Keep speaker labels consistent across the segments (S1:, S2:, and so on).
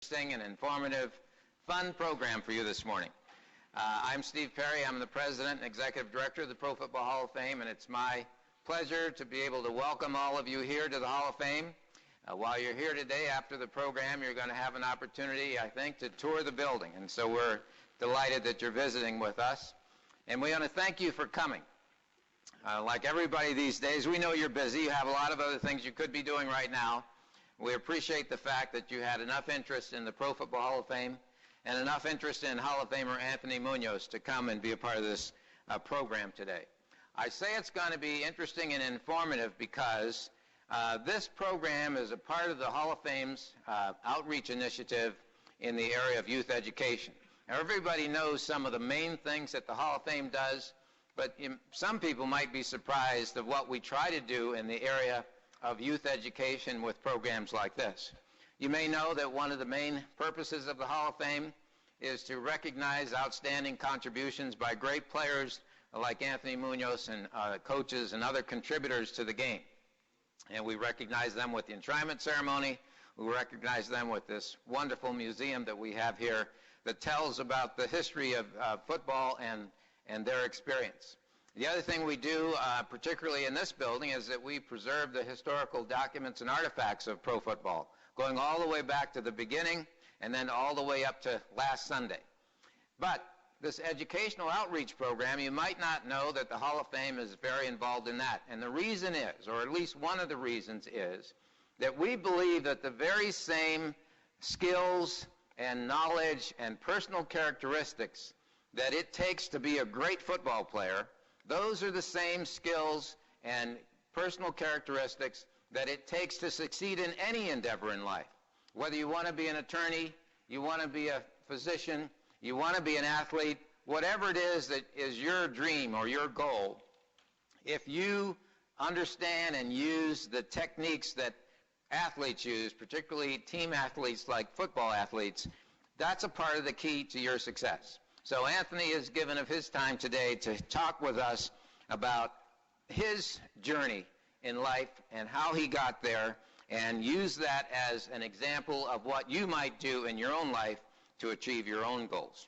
S1: interesting and informative, fun program for you this morning. I'm Steve Perry. I'm the President and Executive Director of the Pro Football Hall of Fame, and it's my pleasure to be able to welcome all of you here to the Hall of Fame. While you're here today after the program, you're going to have an opportunity, I think, to tour the building, and so we're delighted that you're visiting with us. And we want to thank you for coming. Like everybody these days, we know you're busy. You have a lot of other things you could be doing right now. We appreciate the fact that you had enough interest in the Pro Football Hall of Fame and enough interest in Hall of Famer Anthony Muñoz to come and be a part of this program today. I say it's going to be interesting and informative because this program is a part of the Hall of Fame's outreach initiative in the area of youth education. Now, everybody knows some of the main things that the Hall of Fame does, but some people might be surprised of what we try to do in the area of youth education with programs like this. You may know that one of the main purposes of the Hall of Fame is to recognize outstanding contributions by great players like Anthony Muñoz and coaches and other contributors to the game. And we recognize them with the enshrinement ceremony. We recognize them with this wonderful museum that we have here that tells about the history of football and their experience. The other thing we do, particularly in this building, is that we preserve the historical documents and artifacts of pro football, going all the way back to the beginning and then all the way up to last Sunday. But this educational outreach program, you might not know that the Hall of Fame is very involved in that. And the reason is, or at least one of the reasons is, that we believe that the very same skills and knowledge and personal characteristics that it takes to be a great football player, those are the same skills and personal characteristics that it takes to succeed in any endeavor in life. Whether you want to be an attorney, you want to be a physician, you want to be an athlete, whatever it is that is your dream or your goal, if you understand and use the techniques that athletes use, particularly team athletes like football athletes, that's a part of the key to your success. So Anthony has given of his time today to talk with us about his journey in life and how he got there, and use that as an example of what you might do in your own life to achieve your own goals.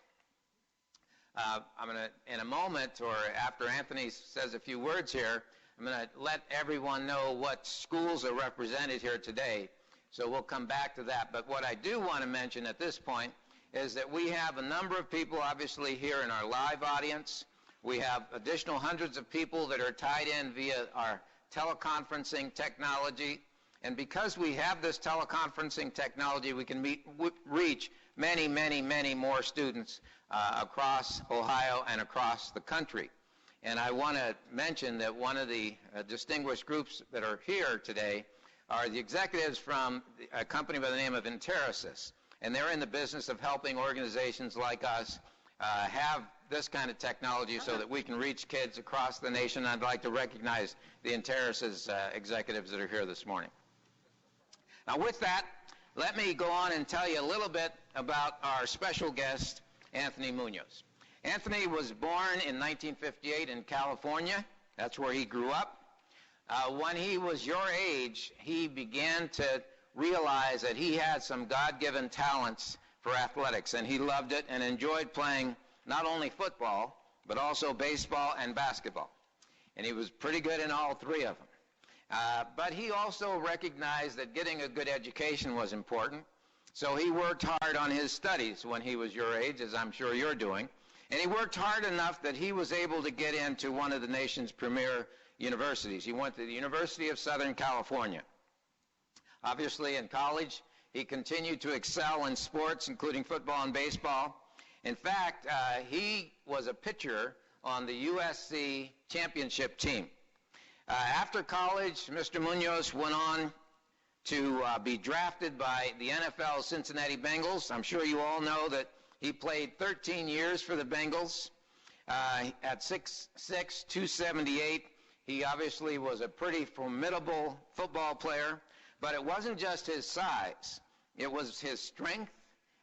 S1: I'm going to, in a moment, or after Anthony says a few words here, I'm going to let everyone know what schools are represented here today, so we'll come back to that. But what I do want to mention at this point is that we have a number of people obviously here in our live audience. We have additional hundreds of people that are tied in via our teleconferencing technology. And because we have this teleconferencing technology, we can reach many, many, many more students across Ohio and across the country. And I want to mention that one of the distinguished groups that are here today are the executives from a company by the name of Interisys. And they're in the business of helping organizations like us have this kind of technology so that we can reach kids across the nation. I'd like to recognize the Interisys executives that are here this morning. Now with that, let me go on and tell you a little bit about our special guest, Anthony Muñoz. Anthony was born in 1958 in California. That's where he grew up. When he was your age, he began to realized that he had some God-given talents for athletics, and he loved it and enjoyed playing not only football, but also baseball and basketball. And he was pretty good in all three of them. But he also recognized that getting a good education was important, so he worked hard on his studies when he was your age, as I'm sure you're doing. And he worked hard enough that he was able to get into one of the nation's premier universities. He went to the University of Southern California. Obviously, in college, he continued to excel in sports, including football and baseball. In fact, he was a pitcher on the USC championship team. After college, Mr. Muñoz went on to be drafted by the NFL Cincinnati Bengals. I'm sure you all know that he played 13 years for the Bengals. At 6'6", 278, he obviously was a pretty formidable football player. But it wasn't just his size. It was his strength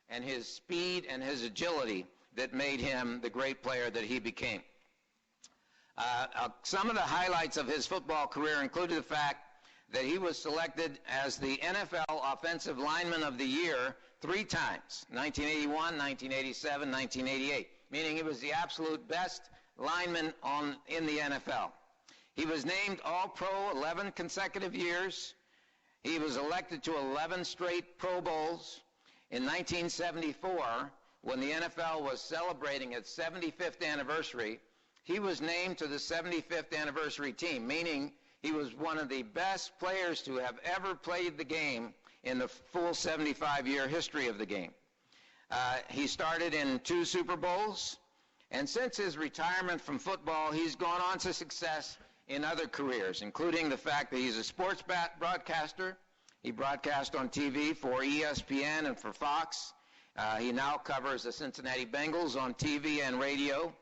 S1: and his speed and his agility that made him the great player that he became. Some of the highlights of his football career included the fact that he was selected as the NFL Offensive Lineman of the Year 3 times, 1981, 1987, 1988, meaning he was the absolute best lineman in the NFL. He was named All-Pro 11 consecutive years. He was elected to 11 straight Pro Bowls. In 1974, when the NFL was celebrating its 75th anniversary, he was named to the 75th anniversary team, meaning he was one of the best players to have ever played the game in the full 75-year history of the game. He started in 2 Super Bowls, and since his retirement from football, he's gone on to success in other careers, including the fact that he's a sports broadcaster. He broadcast on TV for ESPN and for Fox. He now covers the Cincinnati Bengals on TV and radio.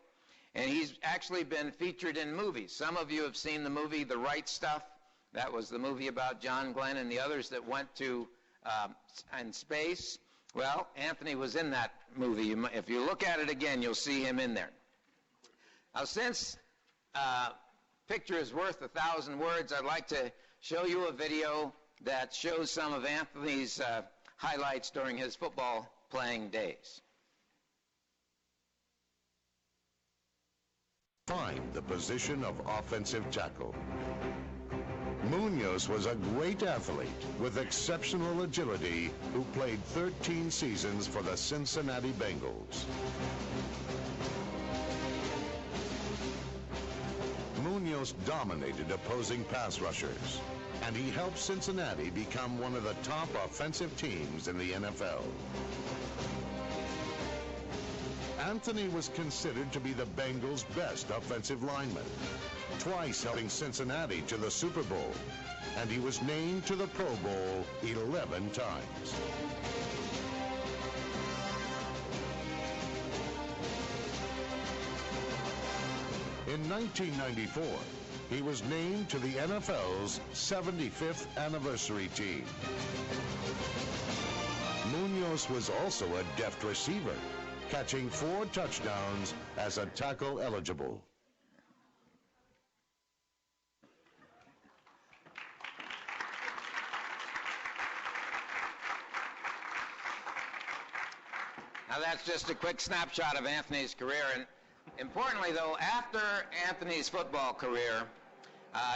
S1: And he's actually been featured in movies. Some of you have seen the movie The Right Stuff. That was the movie about John Glenn and the others that went to in space. Well, Anthony was in that movie. If you look at it again, you'll see him in there. Now, since picture is worth 1,000 words, I'd like to show you a video that shows some of Anthony's highlights during his football playing days.
S2: Find the position of offensive tackle. Muñoz was a great athlete with exceptional agility who played 13 seasons for the Cincinnati Bengals. Muñoz dominated opposing pass rushers, and he helped Cincinnati become one of the top offensive teams in the NFL. Anthony was considered to be the Bengals' best offensive lineman, twice helping Cincinnati to the Super Bowl, and he was named to the Pro Bowl 11 times. In 1994, he was named to the NFL's 75th anniversary team. Muñoz was also a deft receiver, catching 4 touchdowns as a tackle eligible.
S1: Now that's just a quick snapshot of Anthony's career. And importantly, though, after Anthony's football career,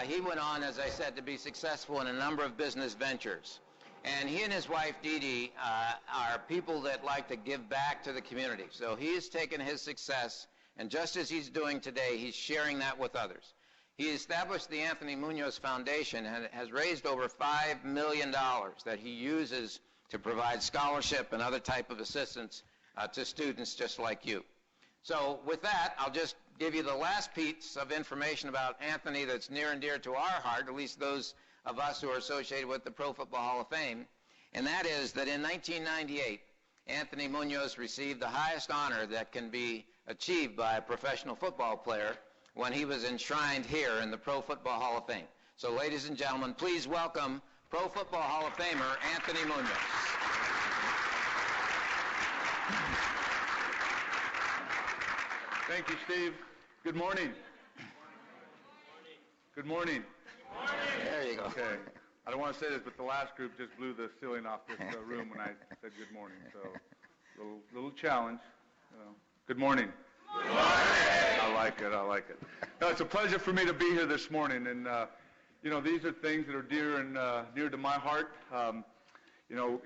S1: he went on, as I said, to be successful in a number of business ventures. And he and his wife, Dee Dee, are people that like to give back to the community. So he has taken his success, and just as he's doing today, he's sharing that with others. He established the Anthony Muñoz Foundation and has raised over $5 million that he uses to provide scholarship and other type of assistance to students just like you. So with that, I'll just give you the last piece of information about Anthony that's near and dear to our heart, at least those of us who are associated with the Pro Football Hall of Fame, and that is that in 1998, Anthony Muñoz received the highest honor that can be achieved by a professional football player when he was enshrined here in the Pro Football Hall of Fame. So ladies and gentlemen, please welcome Pro Football Hall of Famer Anthony Muñoz.
S3: Thank you, Steve. Good morning. Good morning.
S1: There you go.
S3: Okay. I don't want to say this, but the last group just blew the ceiling off this room when I said good morning. So, little challenge. Good morning. Good morning. I like it. I like it. No, it's a pleasure for me to be here this morning, and these are things that are dear to my heart.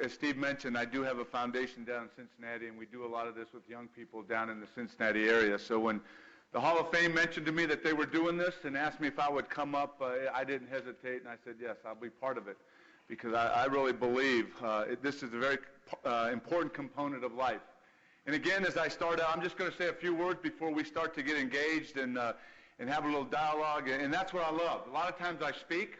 S3: As Steve mentioned, I do have a foundation down in Cincinnati, and we do a lot of this with young people down in the Cincinnati area. So when the Hall of Fame mentioned to me that they were doing this and asked me if I would come up, I didn't hesitate, and I said, yes, I'll be part of it, because I really believe this is a very important component of life. And again, as I start out, I'm just going to say a few words before we start to get engaged and have a little dialogue, and that's what I love. A lot of times I speak,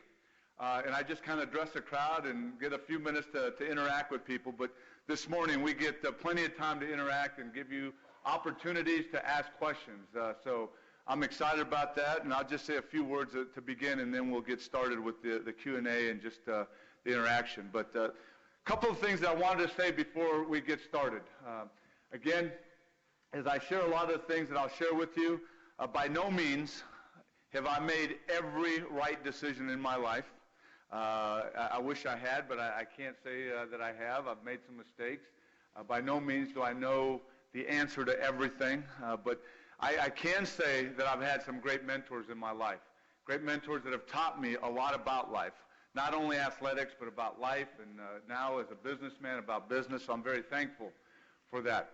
S3: and I just kind of address a crowd and get a few minutes to interact with people, but this morning we get plenty of time to interact and give you opportunities to ask questions. So I'm excited about that, and I'll just say a few words to begin, and then we'll get started with the Q&A and just the interaction. But a couple of things that I wanted to say before we get started. Again, as I share a lot of the things that I'll share with you, by no means have I made every right decision in my life. I wish I had, but I can't say that I have. I've made some mistakes. By no means do I know the answer to everything, but I can say that I've had some great mentors in my life, great mentors that have taught me a lot about life, not only athletics, but about life, and now as a businessman, about business. So I'm very thankful for that.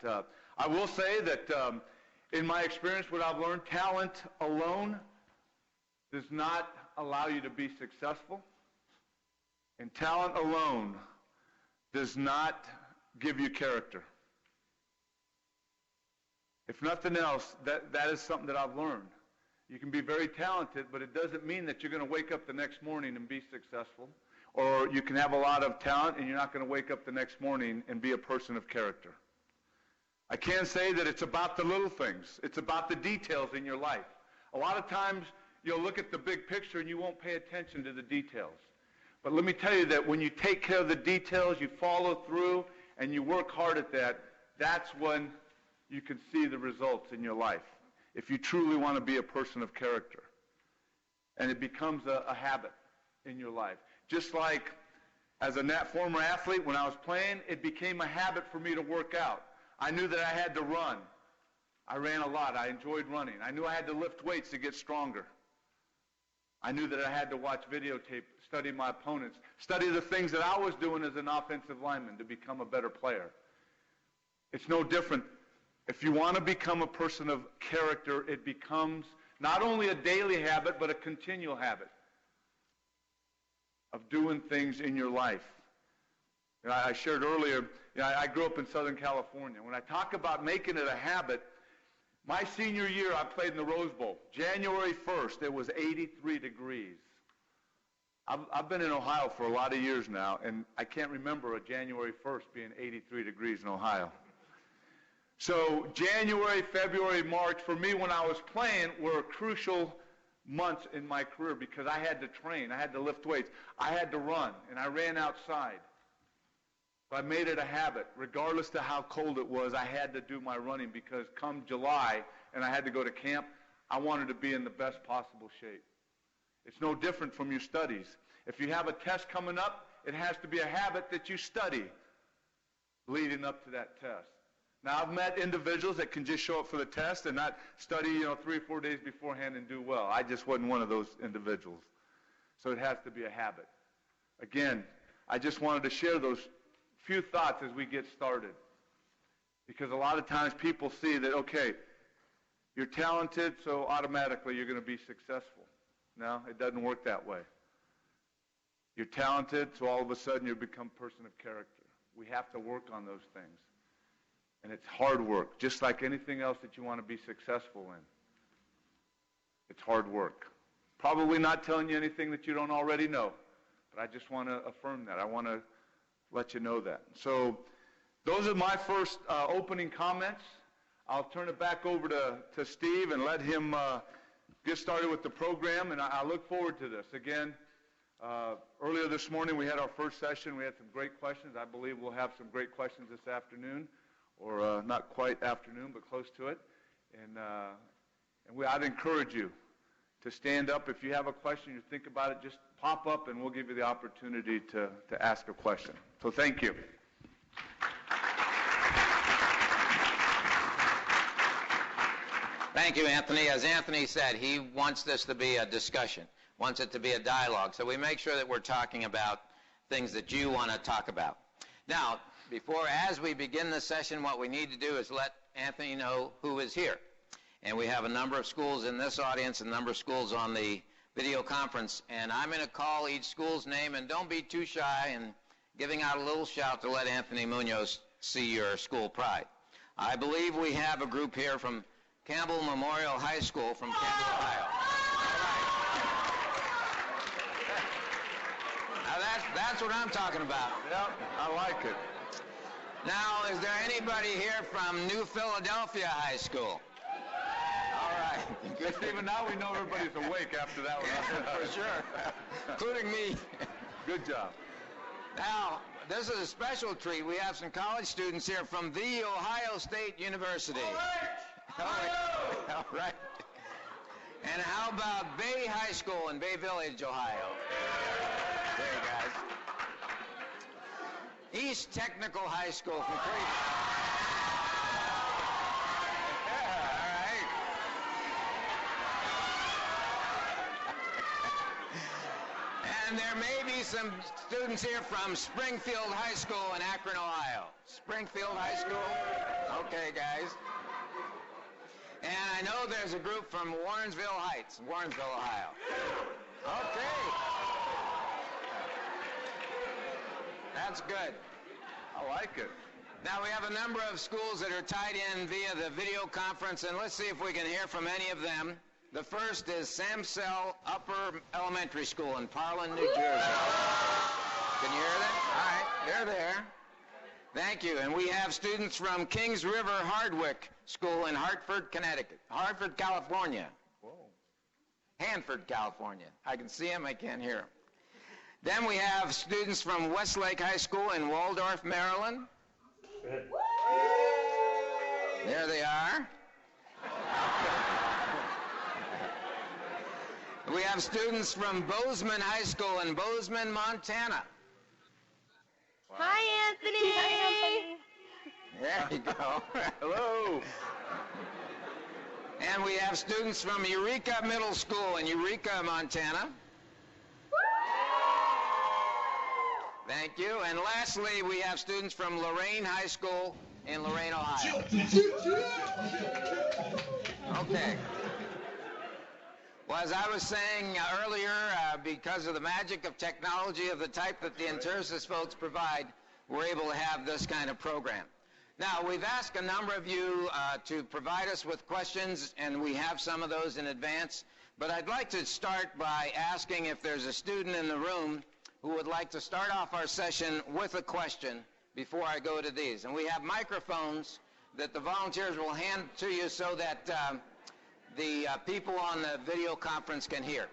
S3: I will say that in my experience, what I've learned, talent alone does not allow you to be successful, and talent alone does not give you character. If nothing else, that is something that I've learned. You can be very talented, but it doesn't mean that you're going to wake up the next morning and be successful. Or you can have a lot of talent and you're not going to wake up the next morning and be a person of character. I can say that it's about the little things. It's about the details in your life. A lot of times you'll look at the big picture and you won't pay attention to the details. But let me tell you that when you take care of the details, you follow through, and you work hard at that, that's when you can see the results in your life, if you truly want to be a person of character. And it becomes a habit in your life. Just like as a former athlete, when I was playing, it became a habit for me to work out. I knew that I had to run. I ran a lot. I enjoyed running. I knew I had to lift weights to get stronger. I knew that I had to watch videotape, study my opponents, study the things that I was doing as an offensive lineman to become a better player. It's no different. If you want to become a person of character, it becomes not only a daily habit, but a continual habit of doing things in your life. I shared earlier, I grew up in Southern California. When I talk about making it a habit, my senior year, I played in the Rose Bowl. January 1st, it was 83 degrees. I've been in Ohio for a lot of years now, and I can't remember a January 1st being 83 degrees in Ohio. So January, February, March, for me when I was playing, were crucial months in my career because I had to train. I had to lift weights. I had to run, and I ran outside. So I made it a habit. Regardless to how cold it was, I had to do my running because come July and I had to go to camp, I wanted to be in the best possible shape. It's no different from your studies. If you have a test coming up, it has to be a habit that you study leading up to that test. Now, I've met individuals that can just show up for the test and not study, 3 or 4 days beforehand and do well. I just wasn't one of those individuals. So it has to be a habit. Again, I just wanted to share those few thoughts as we get started. Because a lot of times people see that, okay, you're talented, so automatically you're going to be successful. No, it doesn't work that way. You're talented, so all of a sudden you become a person of character. We have to work on those things. And it's hard work, just like anything else that you want to be successful in. It's hard work. Probably not telling you anything that you don't already know, but I just want to affirm that. I want to let you know that. So those are my first opening comments. I'll turn it back over to Steve and let him get started with the program, and I look forward to this. Again, earlier this morning we had our first session. We had some great questions. I believe we'll have some great questions this afternoon, or not quite afternoon, but close to it. And I'd encourage you to stand up. If you have a question, you think about it, just pop up and we'll give you the opportunity to ask a question. So thank you.
S1: Thank you, Anthony. As Anthony said, he wants this to be a discussion, wants it to be a dialogue. So we make sure that we're talking about things that you want to talk about. Now, as we begin this session, what we need to do is let Anthony know who is here. And we have a number of schools in this audience, a number of schools on the video conference, and I'm going to call each school's name, and don't be too shy in giving out a little shout to let Anthony Muñoz see your school pride. I believe we have a group here from Campbell Memorial High School from Campbell, Ohio. All right. Now that's what I'm talking about.
S3: Yep, I like it.
S1: Now, is there anybody here from New Philadelphia High School? All right.
S3: Good. Even now we know everybody's awake after that one.
S1: For sure, including me.
S3: Good job.
S1: Now, this is a special treat. We have some college students here from The Ohio State University. All right. All right. And how about Bay High School in Bay Village, Ohio? There you guys. East Technical High School from Cleveland. And there may be some students here from Springfield High School in Akron, Ohio. Springfield High School? Okay, guys. And I know there's a group from Warrensville Heights, Warrensville, Ohio. Okay. That's good.
S3: I like it.
S1: Now we have a number of schools that are tied in via the video conference, and let's see if we can hear from any of them. The first is Samsell Upper Elementary School in Parlin, New Jersey. Can you hear them? All right, they're there. Thank you. And we have students from Kings River Hardwick School in Hartford, Connecticut. Hartford, California.
S3: Whoa.
S1: Hanford, California. I can see them, I can't hear them. Then we have students from Westlake High School in Waldorf, Maryland.
S4: Good.
S1: There they are. We have students from Bozeman High School in Bozeman, Montana.
S5: Hi, Anthony. Hi,
S1: There you go.
S3: Hello.
S1: And we have students from Eureka Middle School in Eureka, Montana. Thank you. And lastly, we have students from Lorraine High School in Lorraine, Ohio. Okay. Well, as I was saying earlier, because of the magic of technology of the type that the Intersis folks provide, we're able to have this kind of program. Now, we've asked a number of you to provide us with questions, and we have some of those in advance. But I'd like to start by asking if there's a student in the room who would like to start off our session with a question before I go to these. And we have microphones that the volunteers will hand to you so that the people on the video conference can hear.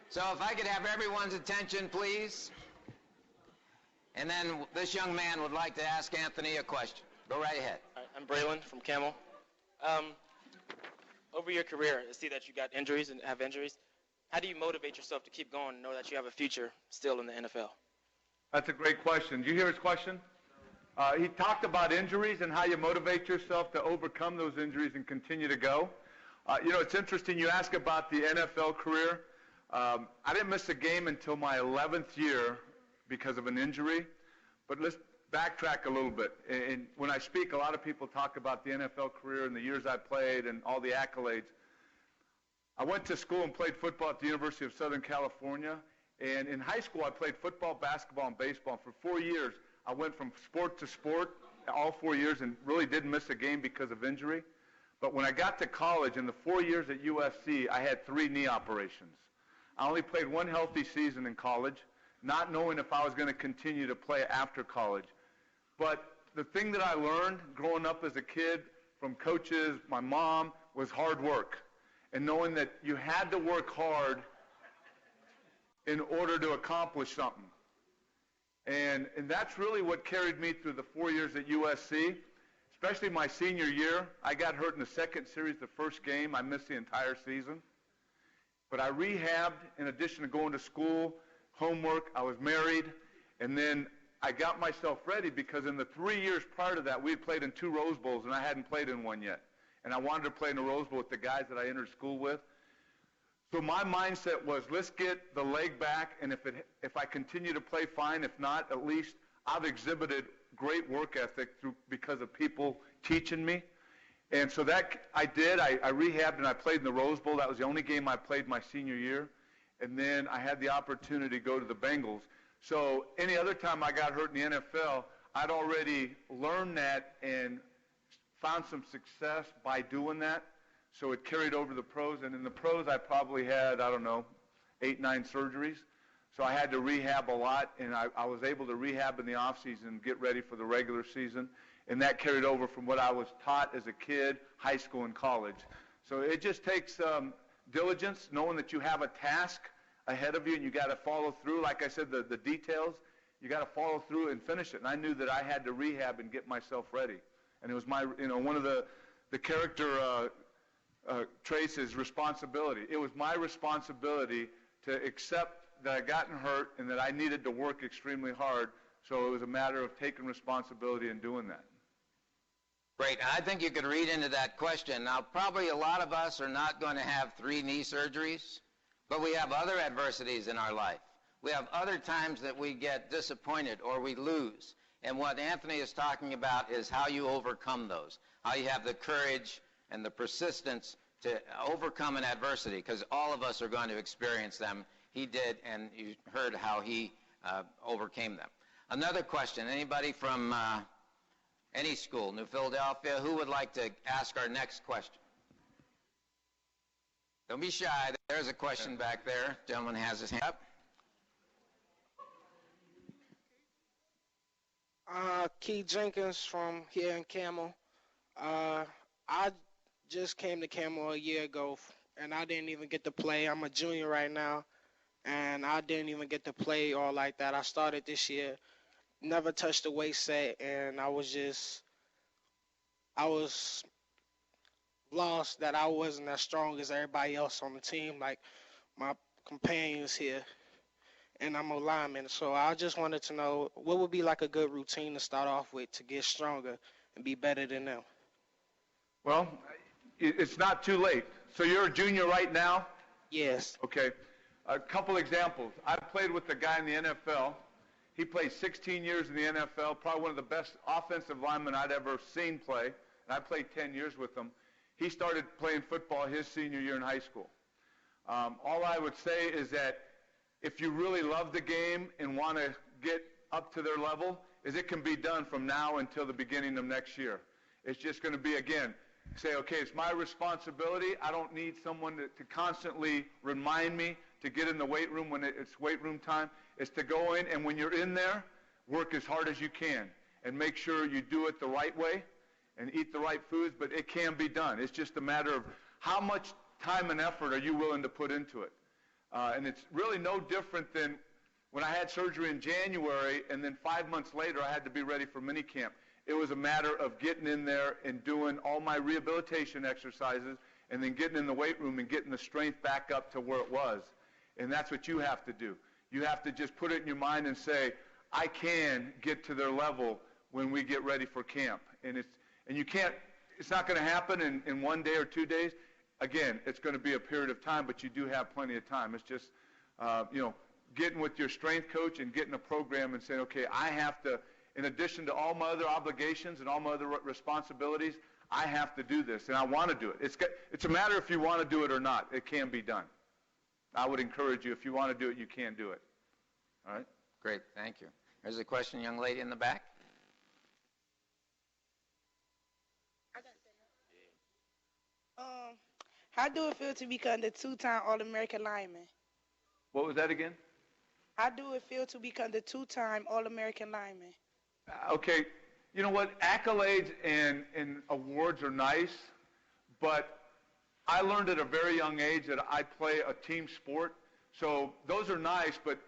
S1: So if I could have everyone's attention, please. And then this young man would like to ask Anthony a question. Go right ahead.
S4: All right, I'm Braylon from Camel. Over your career, I see that you got injuries and have injuries. How do you motivate yourself to keep going and know that you have a future still in the NFL?
S3: That's a great question. Did you hear his question? He talked about injuries and how you motivate yourself to overcome those injuries and continue to go. It's interesting you ask about the NFL career. I didn't miss a game until my 11th year because of an injury. But let's backtrack a little bit. And when I speak, a lot of people talk about the NFL career and the years I played and all the accolades. I went to school and played football at the University of Southern California. And in high school, I played football, basketball, and baseball. For 4 years, I went from sport to sport all 4 years and really didn't miss a game because of injury. But when I got to college, in the 4 years at USC, I had 3 knee operations. I only played 1 healthy season in college, not knowing if I was going to continue to play after college. But the thing that I learned growing up as a kid from coaches, my mom, was hard work. And knowing that you had to work hard in order to accomplish something. And that's really what carried me through the 4 years at USC. Especially my senior year, I got hurt in the second series, the first game. I missed the entire season. But I rehabbed in addition to going to school, homework, I was married, and then I got myself ready because in the 3 years prior to that, we had played in 2 Rose Bowls, and I hadn't played in one yet. And I wanted to play in a Rose Bowl with the guys that I entered school with. So my mindset was, let's get the leg back, and if I continue to play, fine. If not, at least I've exhibited great work ethic because of people teaching me. And so that I did. I rehabbed and I played in the Rose Bowl. That was the only game I played my senior year. And then I had the opportunity to go to the Bengals. So any other time I got hurt in the NFL, I'd already learned that and found some success by doing that. So it carried over the pros. And in the pros, I probably had, 8, 9 surgeries. So I had to rehab a lot, and I was able to rehab in the offseason and get ready for the regular season. And that carried over from what I was taught as a kid, high school, and college. So it just takes diligence, knowing that you have a task ahead of you and you got to follow through. Like I said, the details, you got to follow through and finish it. And I knew that I had to rehab and get myself ready. And it was my, one of the character traits is responsibility. It was my responsibility to accept that I gotten hurt and that I needed to work extremely hard So it was a matter of taking responsibility and doing that.
S1: Great. And I think you could read into that question. Now, probably a lot of us are not going to have 3 knee surgeries, but we have other adversities in our life. We have other times that we get disappointed or we lose. And what Anthony is talking about is how you overcome those, how you have the courage and the persistence to overcome an adversity, because all of us are going to experience them. He did, and you heard how he overcame them. Another question, anybody from any school, New Philadelphia, who would like to ask our next question? Don't be shy. There's a question back there. Gentleman has his hand up.
S6: Keith Jenkins from here in Camel. I just came to Camel a year ago, and I didn't even get to play. I'm a junior right now, and I didn't even get to play all like that. I started this year, never touched the weight set, and I was lost that I wasn't as strong as everybody else on the team, like my companions here. And I'm a lineman, so I just wanted to know what would be like a good routine to start off with to get stronger and be better than them.
S3: Well, it's not too late. So you're a junior right now?
S6: Yes.
S3: Okay. A couple examples. I played with a guy in the NFL. He played 16 years in the NFL, probably one of the best offensive linemen I'd ever seen play, and I played 10 years with him. He started playing football his senior year in high school. All I would say is that if you really love the game and want to get up to their level, is it can be done from now until the beginning of next year. It's just going to be, again, say, okay, it's my responsibility. I don't need someone to constantly remind me to get in the weight room when it's weight room time. It's to go in, and when you're in there, work as hard as you can and make sure you do it the right way and eat the right foods, but it can be done. It's just a matter of how much time and effort are you willing to put into it. And it's really no different than when I had surgery in January, and then 5 months later I had to be ready for minicamp. It was a matter of getting in there and doing all my rehabilitation exercises and then getting in the weight room and getting the strength back up to where it was. And that's what you have to do. You have to just put it in your mind and say, I can get to their level when we get ready for camp. And you can't, it's not going to happen in 1 day or 2 days. Again, it's going to be a period of time, but you do have plenty of time. It's just, getting with your strength coach and getting a program and saying, okay, I have to, in addition to all my other obligations and all my other responsibilities, I have to do this, and I want to do it. It's a matter if you want to do it or not. It can be done. I would encourage you, if you want to do it, you can do it. All right?
S1: Great, thank you. There's a question, young lady in the back.
S7: How do it feel to become the 2-time All-American lineman?
S3: What was that again?
S7: How do it feel to become the 2-time All-American lineman?
S3: Okay, you know what? Accolades and awards are nice, but I learned at a very young age that I play a team sport. So those are nice, but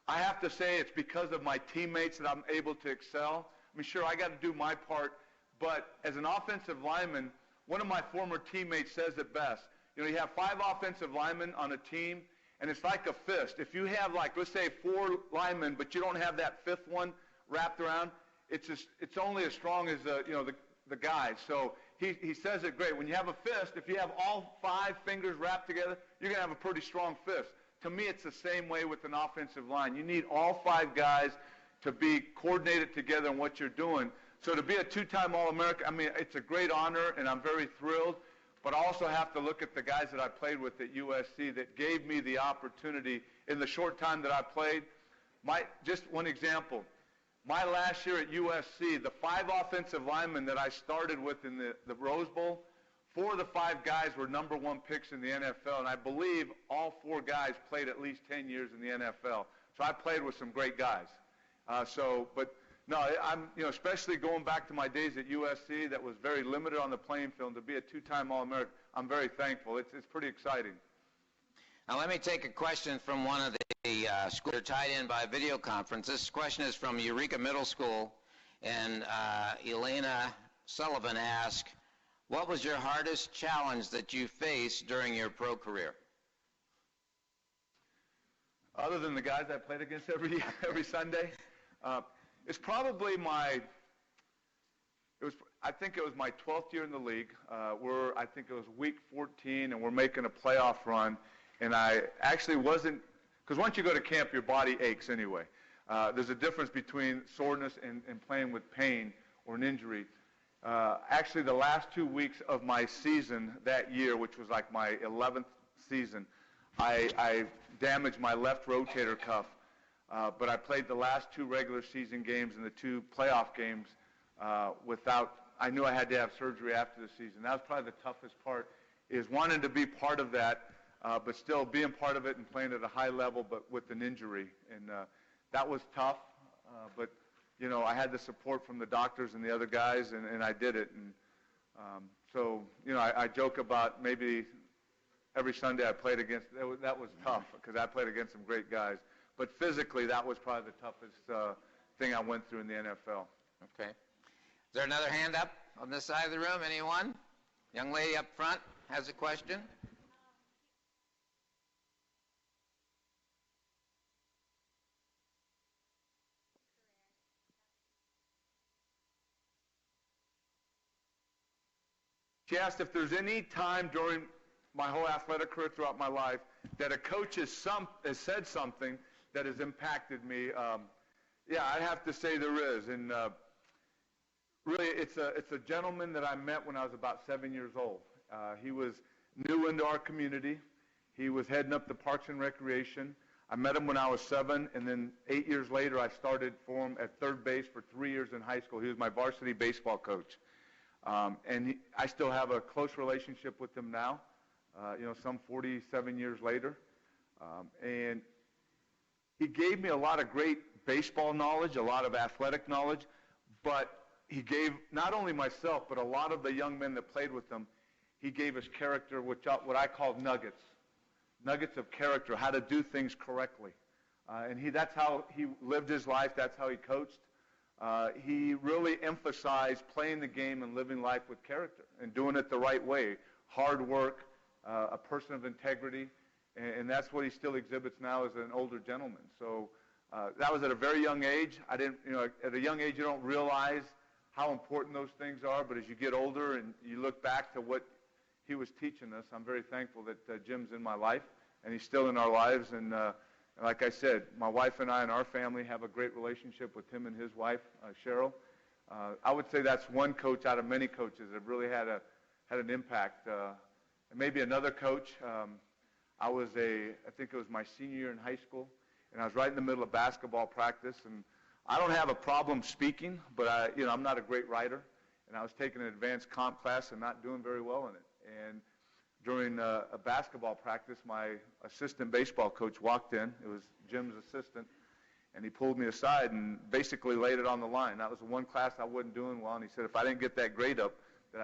S3: I have to say it's because of my teammates that I'm able to excel. I mean, sure, I got to do my part, but as an offensive lineman, one of my former teammates says it best. You have 5 offensive linemen on a team, and it's like a fist. If you have, like, let's say 4 linemen, but you don't have that 5th one wrapped around, it's only as strong as the guys. So he says it great. When you have a fist, if you have all 5 fingers wrapped together, you're going to have a pretty strong fist. To me, it's the same way with an offensive line. You need all 5 guys to be coordinated together in what you're doing. So to be a 2-time All-American, I mean, it's a great honor, and I'm very thrilled. But I also have to look at the guys that I played with at USC that gave me the opportunity in the short time that I played. Just one example. My last year at USC, the 5 offensive linemen that I started with in the Rose Bowl, 4 of the 5 guys were number 1 picks in the NFL, and I believe all 4 guys played at least 10 years in the NFL. So I played with some great guys. No, I'm, especially going back to my days at USC, that was very limited on the playing field. To be a 2-time All-American, I'm very thankful. It's pretty exciting.
S1: Now let me take a question from one of the schools that are tied in by video conference. This question is from Eureka Middle School, and Elena Sullivan asked, what was your hardest challenge that you faced during your pro career?
S3: Other than the guys I played against every Sunday, It's probably I think it was my 12th year in the league. I think it was week 14, and we're making a playoff run. And I actually wasn't, because once you go to camp, your body aches anyway. There's a difference between soreness and playing with pain or an injury. Actually, the last 2 weeks of my season that year, which was like my 11th season, I damaged my left rotator cuff. But I played the last 2 regular season games and the 2 playoff games I knew I had to have surgery after the season. That was probably the toughest part, is wanting to be part of that, but still being part of it and playing at a high level, but with an injury. And that was tough, but, you know, I had the support from the doctors and the other guys, and I did it. And so, you know, I joke about maybe every Sunday I played against, that was tough, because I played against some great guys. But physically, that was probably the toughest thing I went through in the NFL.
S1: Okay. Is there another hand up on this side of the room? Anyone? Young lady up front has a question.
S3: She asked if there's any time during my whole athletic career throughout my life that a coach has said something that has impacted me. Yeah, I'd have to say there is. And really, it's a gentleman that I met when I was about 7 years old. He was new into our community. He was heading up the Parks and Recreation. I met him when I was 7, and then 8 years later, I started for him at third base for 3 years in high school. He was my varsity baseball coach. And I still have a close relationship with him now, you know, some 47 years later. And he gave me a lot of great baseball knowledge, a lot of athletic knowledge, but he gave not only myself, but a lot of the young men that played with him, he gave us character, what I call nuggets of character, how to do things correctly. And that's how he lived his life, that's how he coached. He really emphasized playing the game and living life with character and doing it the right way, hard work, a person of integrity, and that's what he still exhibits now as an older gentleman. So that was at a very young age. I didn't, you know, at a young age you don't realize how important those things are, but as you get older and you look back to what he was teaching us, I'm very thankful that Jim's in my life, and he's still in our lives. And like I said, my wife and I and our family have a great relationship with him and his wife, Cheryl. I would say that's one coach out of many coaches that really had an impact. And maybe another coach, I think it was my senior year in high school, and I was right in the middle of basketball practice, and I don't have a problem speaking, but I'm not a great writer, and I was taking an advanced comp class and not doing very well in it. And during a basketball practice, my assistant baseball coach walked in. It was Jim's assistant, and he pulled me aside and basically laid it on the line. That was the one class I wasn't doing well, and he said if I didn't get that grade up, that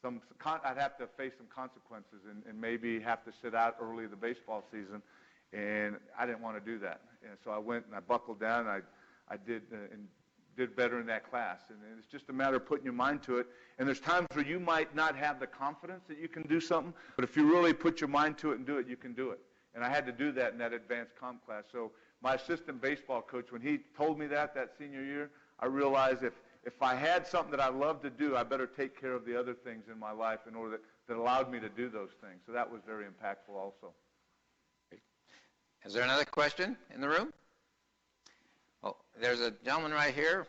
S3: I'd have to face some consequences and maybe have to sit out early in the baseball season. And I didn't want to do that. And so I went and I buckled down, and I did better in that class. And it's just a matter of putting your mind to it. And there's times where you might not have the confidence that you can do something, but if you really put your mind to it and do it, you can do it. And I had to do that in that advanced comp class. So my assistant baseball coach, when he told me that senior year, I realized if I had something that I loved to do, I better take care of the other things in my life in order that allowed me to do those things. So that was very impactful also.
S1: Is there another question in the room? Oh, there's a gentleman right here.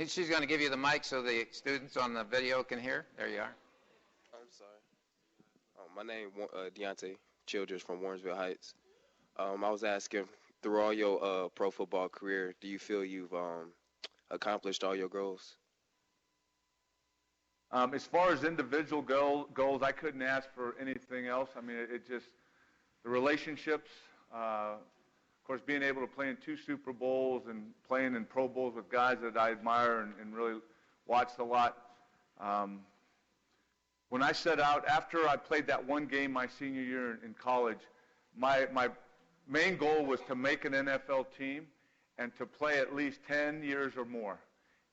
S1: She's going to give you the mic so the students on the video can hear. There you are.
S8: I'm sorry. My name is Deontay Childress from Warrensville Heights. I was asking, through all your pro football career, do you feel you've accomplished all your goals?
S3: As far as individual goals, I couldn't ask for anything else. I mean, it just, the relationships, of course, being able to play in 2 Super Bowls and playing in Pro Bowls with guys that I admire and really watched a lot. When I set out, after I played that one game my senior year in college, my main goal was to make an NFL team and to play at least 10 years or more.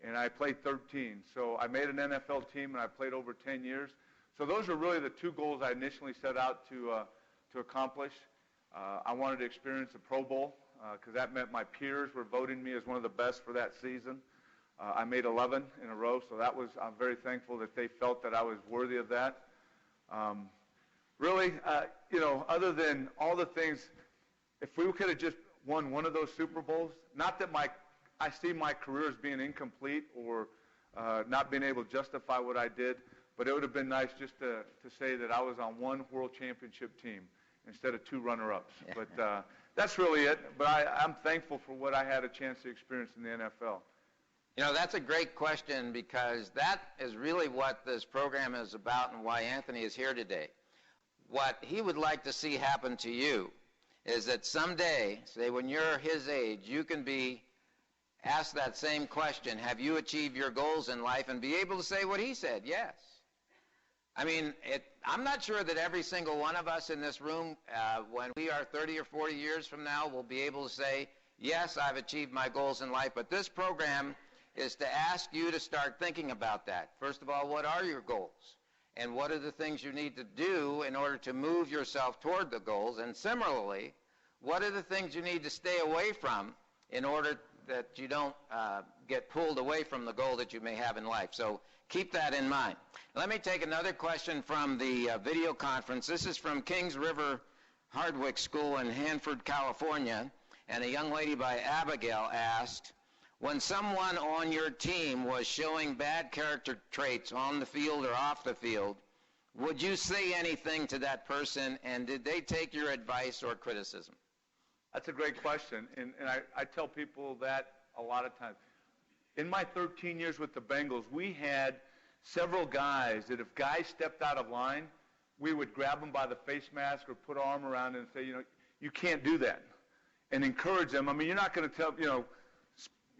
S3: And I played 13. So I made an NFL team, and I played over 10 years. So those are really the 2 goals I initially set out to accomplish. I wanted to experience a Pro Bowl because that meant my peers were voting me as one of the best for that season. I made 11 in a row, so I'm very thankful that they felt that I was worthy of that. Really, other than all the things, if we could have just won one of those Super Bowls, not that I see my career as being incomplete or not being able to justify what I did, but it would have been nice just to say that I was on one world championship team instead of two runner-ups. Yeah. But that's really it. But I'm thankful for what I had a chance to experience in the NFL.
S1: That's a great question, because that is really what this program is about and why Anthony is here today. What he would like to see happen to you is that someday, say when you're his age, you can be asked that same question, have you achieved your goals in life, and be able to say what he said, yes. I mean, I'm not sure that every single one of us in this room, when we are 30 or 40 years from now, will be able to say, yes, I've achieved my goals in life, but this program is to ask you to start thinking about that. First of all, what are your goals? And what are the things you need to do in order to move yourself toward the goals? And similarly, what are the things you need to stay away from in order that you don't get pulled away from the goal that you may have in life? So keep that in mind. Let me take another question from the video conference. This is from Kings River Hardwick School in Hanford, California. And a young lady by Abigail asked, when someone on your team was showing bad character traits on the field or off the field, would you say anything to that person, and did they take your advice or criticism?
S3: That's a great question, and I tell people that a lot of times. In my 13 years with the Bengals, we had several guys that if guys stepped out of line, we would grab them by the face mask or put our arm around them and say, you can't do that, and encourage them. I mean, you're not going to tell,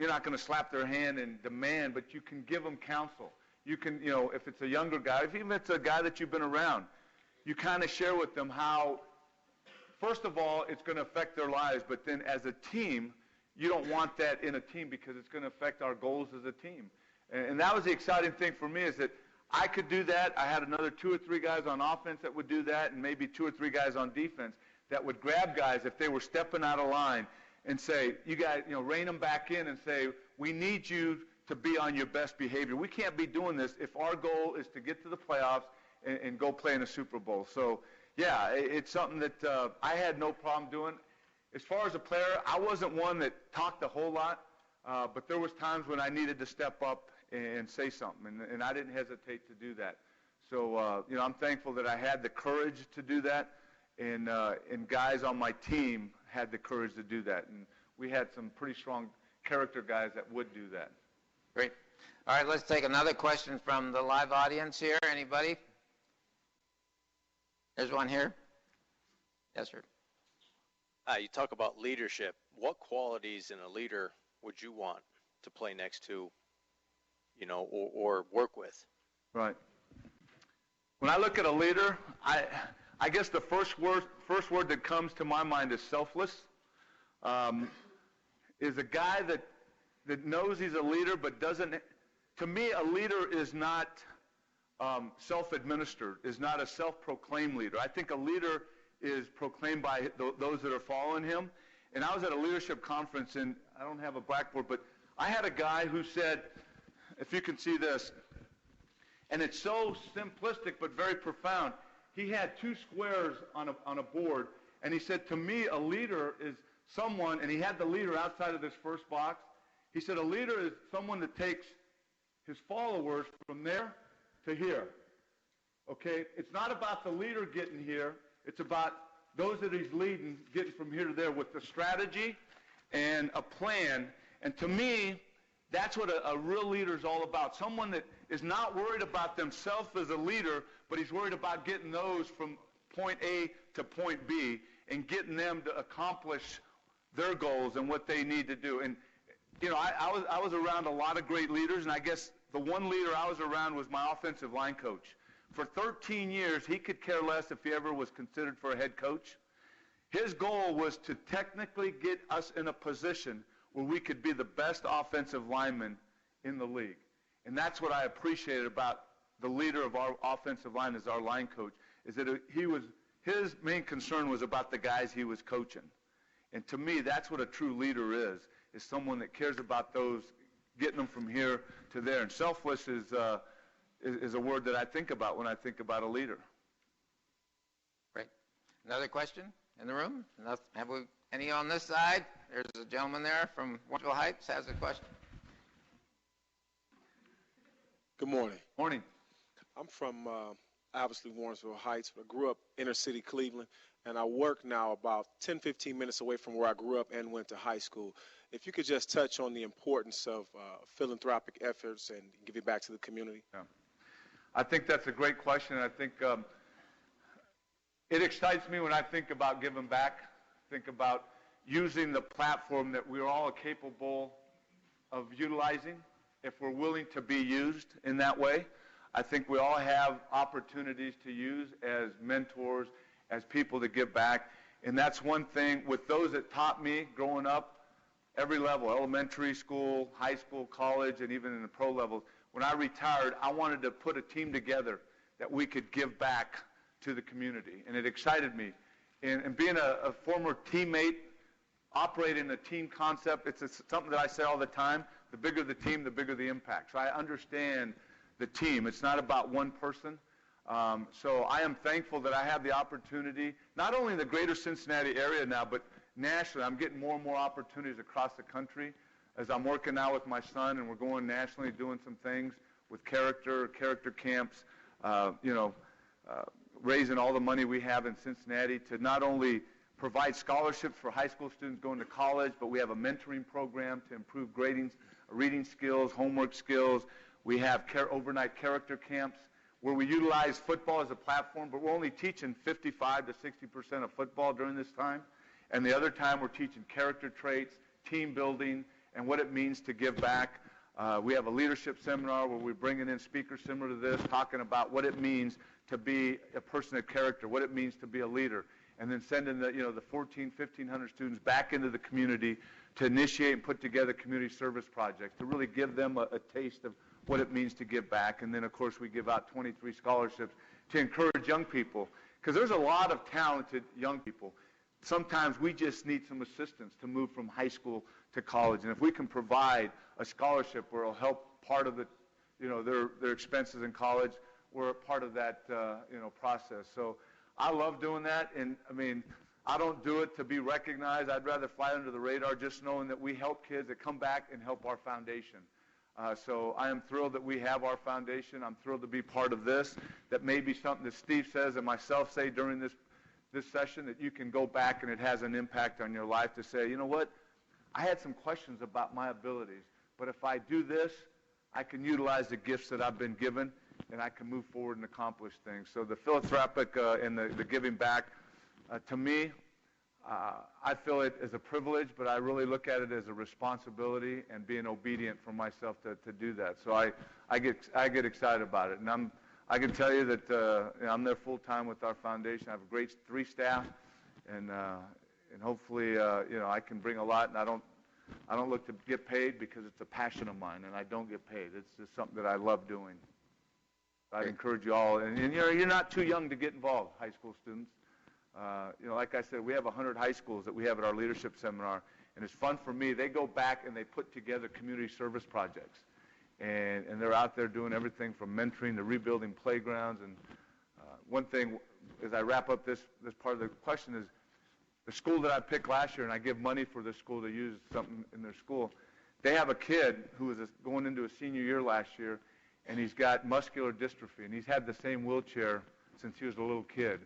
S3: you're not going to slap their hand and demand, but you can give them counsel. You can, if it's a younger guy, even if it's a guy that you've been around, you kind of share with them how, first of all, it's going to affect their lives, but then as a team, you don't want that in a team because it's going to affect our goals as a team. And that was the exciting thing for me, is that I could do that. I had another 2 or 3 guys on offense that would do that, and maybe 2 or 3 guys on defense that would grab guys if they were stepping out of line and say, you guys, rein them back in and say, we need you to be on your best behavior. We can't be doing this if our goal is to get to the playoffs and go play in a Super Bowl. So, yeah, it's something that I had no problem doing. As far as a player, I wasn't one that talked a whole lot, but there was times when I needed to step up and say something, and I didn't hesitate to do that. So, I'm thankful that I had the courage to do that, and guys on my team had the courage to do that. And we had some pretty strong character guys that would do that.
S1: Great. All right, let's take another question from the live audience here. Anybody? There's one here. Yes, sir.
S9: You talk about leadership. What qualities in a leader would you want to play next to, or work with? Right.
S3: When I look at a leader, I guess the first word that comes to my mind is selfless. Is a guy that knows he's a leader but doesn't. To me, a leader is not self-administered, is not a self-proclaimed leader. I think a leader is proclaimed by those that are following him. And I was at a leadership conference, and I don't have a blackboard, but I had a guy who said, if you can see this, and it's so simplistic but very profound. He had 2 squares on a board, and he said, to me, a leader is someone, and he had the leader outside of this first box. He said, a leader is someone that takes his followers from there to here. Okay? It's not about the leader getting here. It's about those that he's leading getting from here to there with the strategy and a plan. And to me, that's what a real leader is all about. Someone that is not worried about themselves as a leader, but he's worried about getting those from point A to point B and getting them to accomplish their goals and what they need to do. And, I was around a lot of great leaders, and I guess the one leader I was around was my offensive line coach. For 13 years, he could care less if he ever was considered for a head coach. His goal was to technically get us in a position where we could be the best offensive lineman in the league. And that's what I appreciated about the leader of our offensive line as our line coach, is that his main concern was about the guys he was coaching. And to me, that's what a true leader is someone that cares about those, getting them from here to there. And selfless is a word that I think about when I think about a leader.
S1: Great. Another question in the room? Have we any on this side? There's a gentleman there from Warrensville Heights has a question.
S10: Good morning.
S3: Morning.
S10: I'm from obviously Warrensville Heights, but I grew up inner city Cleveland, and I work now about 10, 15 minutes away from where I grew up and went to high school. If you could just touch on the importance of philanthropic efforts and give it back to the community.
S3: Yeah. I think that's a great question. I think it excites me when I think about giving back, think about using the platform that we're all capable of utilizing if we're willing to be used in that way. I think we all have opportunities to use as mentors, as people to give back. And that's one thing with those that taught me growing up, every level, elementary school, high school, college, and even in the pro level. When I retired, I wanted to put a team together that we could give back to the community. And it excited me. And being a former teammate, operating a team concept, it's something that I say all the time. The bigger the team, the bigger the impact. So I understand the team. It's not about one person. So I am thankful that I have the opportunity, not only in the greater Cincinnati area now, but nationally. I'm getting more and more opportunities across the country as I'm working now with my son, and we're going nationally doing some things with character camps, raising all the money we have in Cincinnati to not only provide scholarships for high school students going to college, but we have a mentoring program to improve grading, reading skills, homework skills. We have overnight character camps where we utilize football as a platform, but we're only teaching 55 to 60% of football during this time. And the other time we're teaching character traits, team building, and what it means to give back. We have a leadership seminar where we're bringing in speakers similar to this, talking about what it means to be a person of character, what it means to be a leader, and then sending the 1,500 students back into the community to initiate and put together community service projects, to really give them a taste of what it means to give back. And then, of course, we give out 23 scholarships to encourage young people, because there's a lot of talented young people. Sometimes we just need some assistance to move from high school to college. And if we can provide a scholarship where it'll help part of the, their expenses in college, we're a part of that, process. So I love doing that. And, I don't do it to be recognized. I'd rather fly under the radar just knowing that we help kids that come back and help our foundation. So I am thrilled that we have our foundation. I'm thrilled to be part of this. That may be something that Steve says and myself say during this session, that you can go back and it has an impact on your life to say, you know what, I had some questions about my abilities, but if I do this, I can utilize the gifts that I've been given and I can move forward and accomplish things. So the philanthropic and the giving back, to me, I feel it as a privilege, but I really look at it as a responsibility and being obedient for myself to do that. So I get excited about it, and I can tell you that I'm there full time with our foundation. I have a great 3 staff, and hopefully I can bring a lot. And I don't look to get paid because it's a passion of mine, and I don't get paid. It's just something that I love doing. I'd encourage you all, and you're not too young to get involved, high school students. Like I said, we have 100 high schools that we have at our leadership seminar, and it's fun for me. They go back and they put together community service projects, and they're out there doing everything from mentoring to rebuilding playgrounds. And one thing, as I wrap up this part of the question, is the school that I picked last year, and I give money for this school to use something in their school. They have a kid who was going into a senior year last year, and he's got muscular dystrophy, and he's had the same wheelchair since he was a little kid.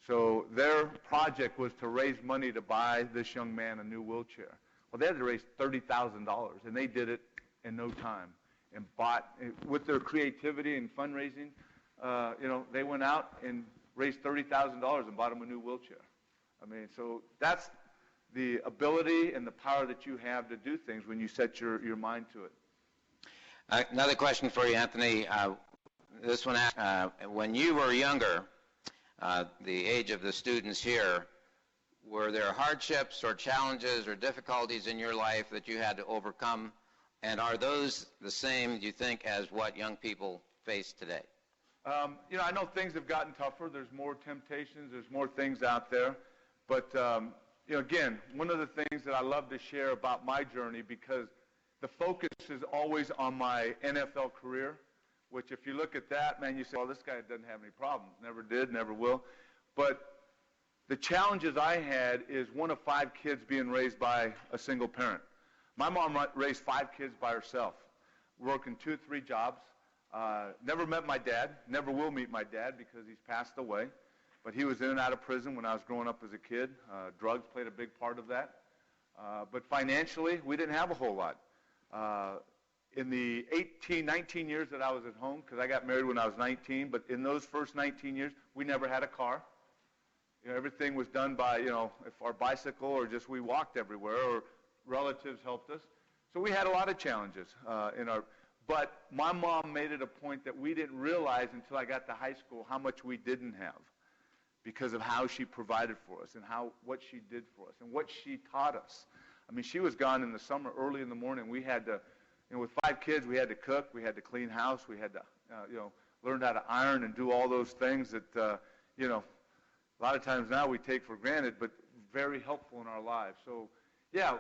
S3: So their project was to raise money to buy this young man a new wheelchair. Well, they had to raise $30,000, and they did it in no time. And bought, with their creativity and fundraising, they went out and raised $30,000 and bought him a new wheelchair. So that's the ability and the power that you have to do things when you set your mind to it.
S1: Another question for you, Anthony. This one, when you were younger, the age of the students here, were there hardships or challenges or difficulties in your life that you had to overcome? And are those the same, do you think, as what young people face today? I know things have gotten tougher. There's more temptations. There's more things out there. But
S3: again, one of the things that I love to share about my journey, because the focus is always on my NFL career, which if you look at that, man, you say, well, this guy doesn't have any problems. Never did, never will. But the challenges I had is one of 5 kids being raised by a single parent. My mom raised 5 kids by herself, working 2, 3 jobs. Never met my dad, never will meet my dad because he's passed away. But he was in and out of prison when I was growing up as a kid. Drugs played a big part of that. But financially, we didn't have a whole lot. In the 18, 19 years that I was at home, because I got married when I was 19, but in those first 19 years, we never had a car. Everything was done by, if our bicycle or just we walked everywhere or relatives helped us. So we had a lot of challenges but my mom made it a point that we didn't realize until I got to high school how much we didn't have because of how she provided for us and what she did for us and what she taught us. I mean, she was gone in the summer, early in the morning. We had to, with 5 kids, we had to cook, we had to clean house, we had to, learn how to iron and do all those things that, a lot of times now we take for granted, but very helpful in our lives. So, yeah,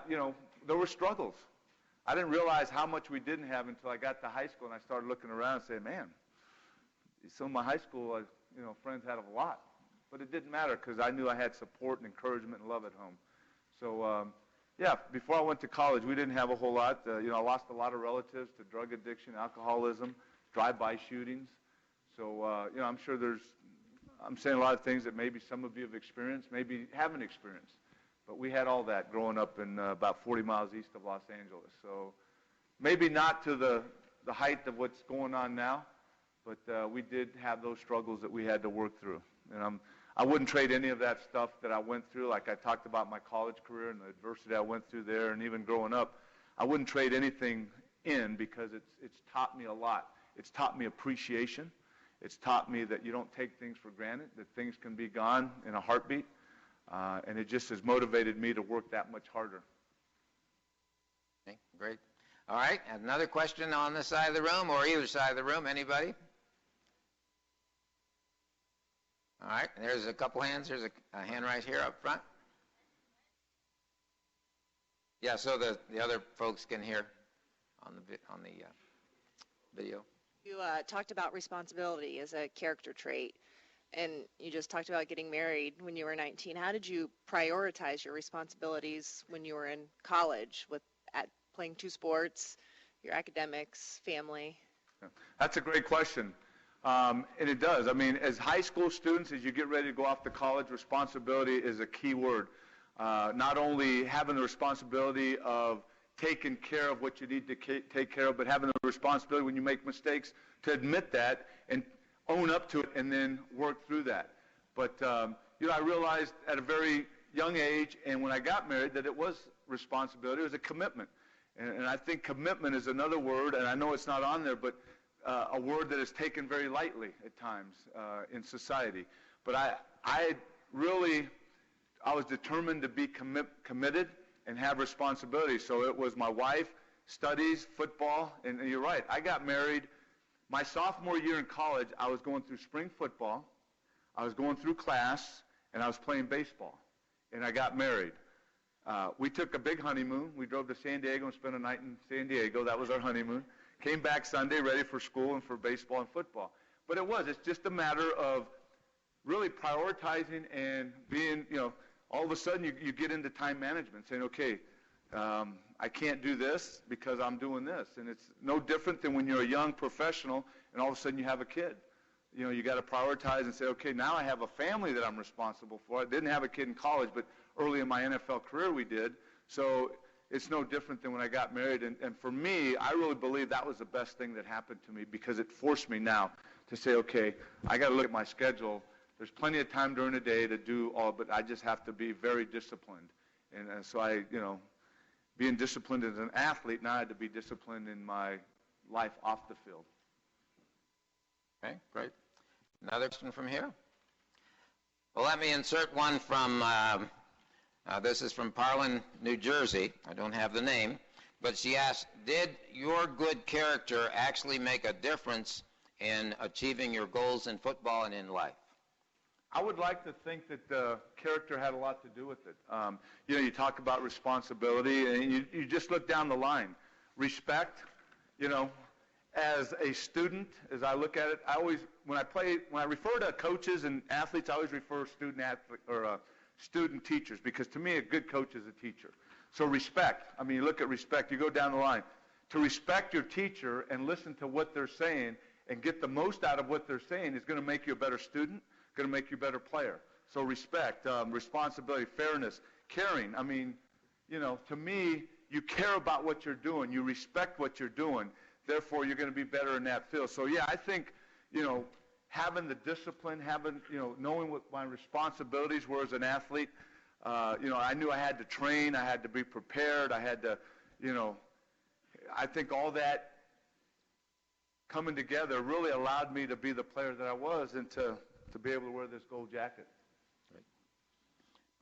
S3: there were struggles. I didn't realize how much we didn't have until I got to high school and I started looking around and saying, man, some of my high school, friends had a lot. But it didn't matter because I knew I had support and encouragement and love at home. So, before I went to college, we didn't have a whole lot. I lost a lot of relatives to drug addiction, alcoholism, drive-by shootings. So, I'm sure I'm saying a lot of things that maybe some of you have experienced, maybe haven't experienced. But we had all that growing up in about 40 miles east of Los Angeles. So maybe not to the height of what's going on now, but we did have those struggles that we had to work through. And I wouldn't trade any of that stuff that I went through, like I talked about my college career and the adversity I went through there, and even growing up. I wouldn't trade anything in because it's taught me a lot. It's taught me appreciation. It's taught me that you don't take things for granted, that things can be gone in a heartbeat. And it just has motivated me to work that much harder.
S1: Okay, great. All right, another question on this side of the room or either side of the room. Anybody? All right, there's a couple hands. There's a hand right here up front. Yeah, so the other folks can hear on the video.
S5: You talked about responsibility as a character trait, and you just talked about getting married when you were 19. How did you prioritize your responsibilities when you were in college at playing 2 sports, your academics, family?
S3: That's a great question. And it does. I mean, as high school students, as you get ready to go off to college, responsibility is a key word. Not only having the responsibility of taking care of what you need to take care of, but having the responsibility when you make mistakes to admit that and own up to it and then work through that. But, I realized at a very young age and when I got married that it was responsibility. It was a commitment. And I think commitment is another word, and I know it's not on there, but a word that is taken very lightly at times in society. But I was determined to be committed and have responsibility. So it was my wife, studies, football, and you're right. I got married my sophomore year in college. I was going through spring football, I was going through class, and I was playing baseball. And I got married. We took a big honeymoon. We drove to San Diego and spent a night in San Diego. That was our honeymoon. Came back Sunday ready for school and for baseball and football. But it's just a matter of really prioritizing and being, all of a sudden you get into time management, saying, okay, I can't do this because I'm doing this. And it's no different than when you're a young professional and all of a sudden you have a kid. You got to prioritize and say, okay, now I have a family that I'm responsible for. I didn't have a kid in college, but early in my NFL career we did. So it's no different than when I got married. And for me, I really believe that was the best thing that happened to me because it forced me now to say, okay, I got to look at my schedule. There's plenty of time during the day to do all, but I just have to be very disciplined. And so being disciplined as an athlete, now I had to be disciplined in my life off the field.
S1: Okay, great. Another question from here? Well, let me insert one from, this is from Parlin, New Jersey. I don't have the name. But she asked, did your good character actually make a difference in achieving your goals in football and in life?
S3: I would like to think that character had a lot to do with it. You talk about responsibility, and you just look down the line. Respect, as a student, as I look at it, I always, when I refer to coaches and athletes, I always refer student teachers, because to me a good coach is a teacher. So respect. I mean, you look at respect, you go down the line. To respect your teacher and listen to what they're saying and get the most out of what they're saying is going to make you a better student, going to make you a better player. So respect, responsibility, fairness, caring. I mean, to me, you care about what you're doing. You respect what you're doing. Therefore, you're going to be better in that field. So, yeah, I think, having the discipline, knowing what my responsibilities were as an athlete, I knew I had to train. I had to be prepared. I had to, I think all that coming together really allowed me to be the player that I was and to be able to wear this gold jacket.
S1: Great.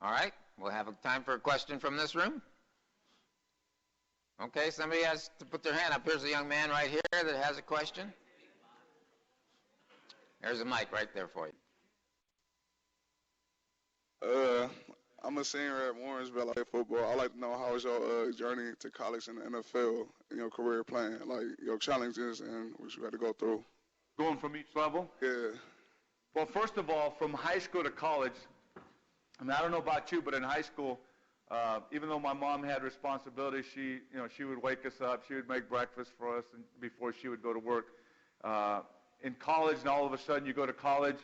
S1: All right. We'll have time for a question from this room. Okay, somebody has to put their hand up. Here's a young man right here that has a question. There's a mic right there for
S11: you. I'm a senior at Warrensville. I play football. I'd like to know, how was your journey to college and the NFL in your career playing, like your challenges and what you had to go through?
S3: Going from each level?
S11: Yeah.
S3: Well, first of all, from high school to college, I mean, I don't know about you, but in high school, even though my mom had responsibilities, she would wake us up, she would make breakfast for us before she would go to work. In college, and all of a sudden you go to college,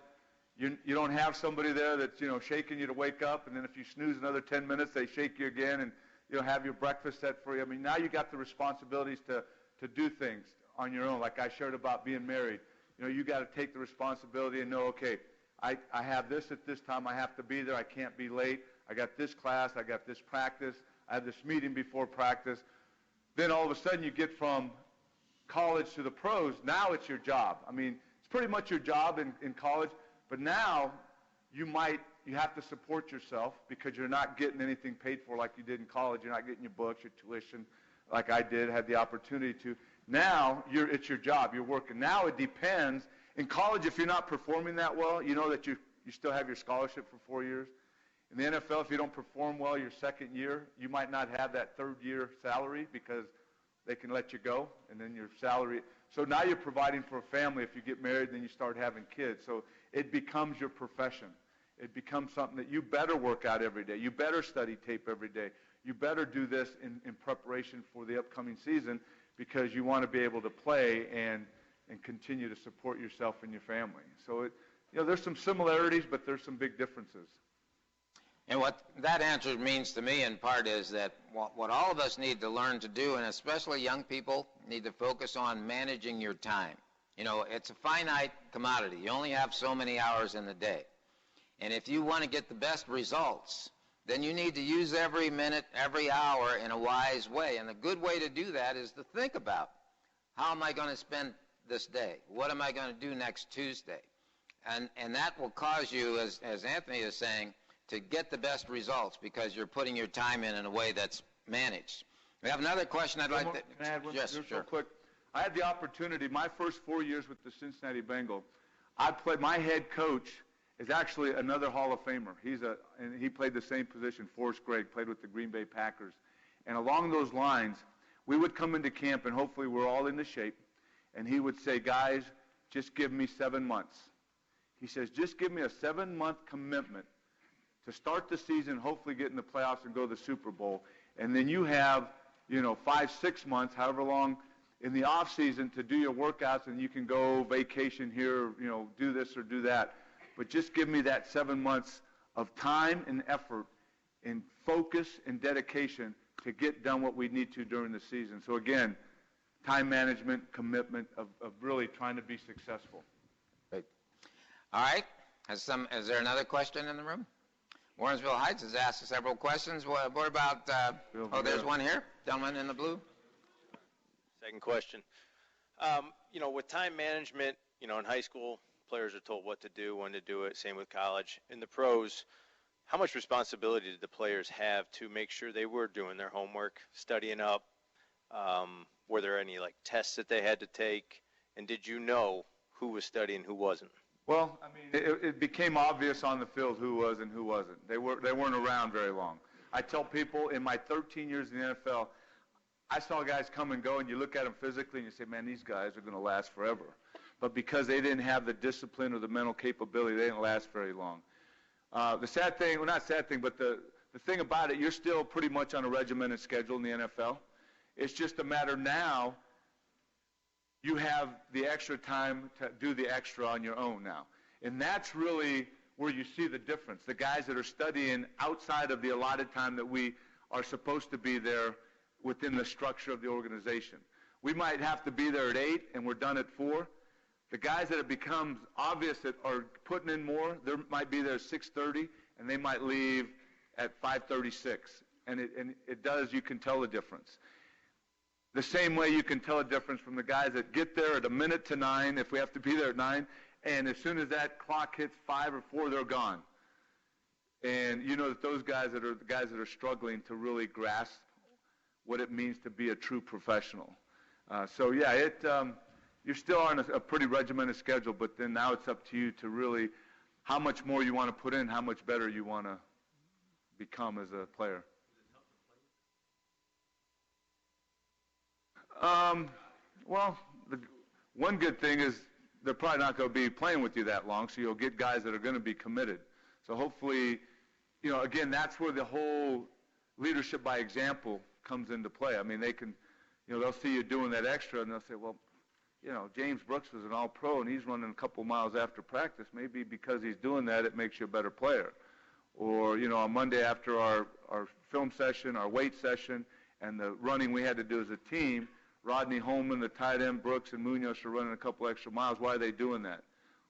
S3: you don't have somebody there that's shaking you to wake up, and then if you snooze another 10 minutes, they shake you again, and have your breakfast set for you. I mean, now you got the responsibilities to do things on your own, like I shared about being married. You got to take the responsibility and know, okay, I have this at this time, I have to be there, I can't be late. I got this class, I got this practice, I have this meeting before practice. Then all of a sudden you get from college to the pros, now it's your job. I mean, it's pretty much your job in college, but now you have to support yourself because you're not getting anything paid for like you did in college. You're not getting your books, your tuition, like I did, had the opportunity to. Now it's your job, you're working. Now it depends. In college, if you're not performing that well, you know that you still have your scholarship for 4 years. In the NFL, if you don't perform well your second year, you might not have that third year salary because they can let you go, and then your salary. So now you're providing for a family. If you get married, then you start having kids. So it becomes your profession. It becomes something that you better work out every day. You better study tape every day. You better do this in preparation for the upcoming season because you want to be able to play and continue to support yourself and your family. So there's some similarities, but there's some big differences.
S1: And what that answer means to me in part is that what all of us need to learn to do, and especially young people, need to focus on managing your time. It's a finite commodity. You only have so many hours in the day. And if you want to get the best results, then you need to use every minute, every hour in a wise way. And the good way to do that is to think about, how am I going to spend this day? What am I going to do next Tuesday? And that will cause you, as Anthony is saying, to get the best results because you're putting your time in a way that's managed. We have another question I'd like to...
S3: Can I add one?
S1: Yes, sure.
S3: Real quick. I had the opportunity, my first 4 years with the Cincinnati Bengals, my head coach is actually another Hall of Famer. And he played the same position, Forrest Gregg, played with the Green Bay Packers. And along those lines, we would come into camp, and hopefully we're all into shape, and he would say, guys, just give me 7 months. He says, just give me a 7-month commitment to start the season, hopefully get in the playoffs and go to the Super Bowl. And then you have, 5-6 months, however long, in the off season to do your workouts, and you can go vacation here, do this or do that. But just give me that 7 months of time and effort and focus and dedication to get done what we need to during the season. So again, time management, commitment of really trying to be successful.
S1: Great. All right. Is there another question in the room? Warrensville Heights has asked several questions. What about, there's one here. Gentleman in the blue.
S9: Second question. With time management, in high school, players are told what to do, when to do it, same with college. In the pros, how much responsibility did the players have to make sure they were doing their homework, studying up? Were there any tests that they had to take? And did you know who was studying, who wasn't?
S3: Well, I mean, it became obvious on the field who was and who wasn't. They weren't around very long. I tell people in my 13 years in the NFL, I saw guys come and go, and you look at them physically, and you say, man, these guys are going to last forever. But because they didn't have the discipline or the mental capability, they didn't last very long. The sad thing, well, not sad thing, but the thing about it, you're still pretty much on a regimented schedule in the NFL. It's just a matter now, you have the extra time to do the extra on your own now. And that's really where you see the difference. The guys that are studying outside of the allotted time that we are supposed to be there within the structure of the organization. We might have to be there at 8 and we're done at 4. The guys that it becomes obvious that are putting in more, they might be there at 6:30 and they might leave at 5:36. And it does, you can tell the difference. The same way you can tell a difference from the guys that get there at 1:50 to 9, if we have to be there at 9, and as soon as that clock hits 5 or 4, they're gone. And you know that those guys that are the guys that are struggling to really grasp what it means to be a true professional. So yeah, you're still on a pretty regimented schedule, but then now it's up to you to really how much more you want to put in, how much better you want to become as a player. Well, one good thing is they're probably not going to be playing with you that long, so you'll get guys that are going to be committed. So hopefully, you know, again, that's where the whole leadership by example comes into play. I mean, they can, you know, they'll see you doing that extra, and they'll say, well, you know, James Brooks was an all-pro, and he's running a couple miles after practice. Maybe because he's doing that, it makes you a better player. Or, you know, on Monday after our film session, our weight session, and the running we had to do as a team, Rodney Holman, the tight end, Brooks, and Muñoz are running a couple extra miles. Why are they doing that?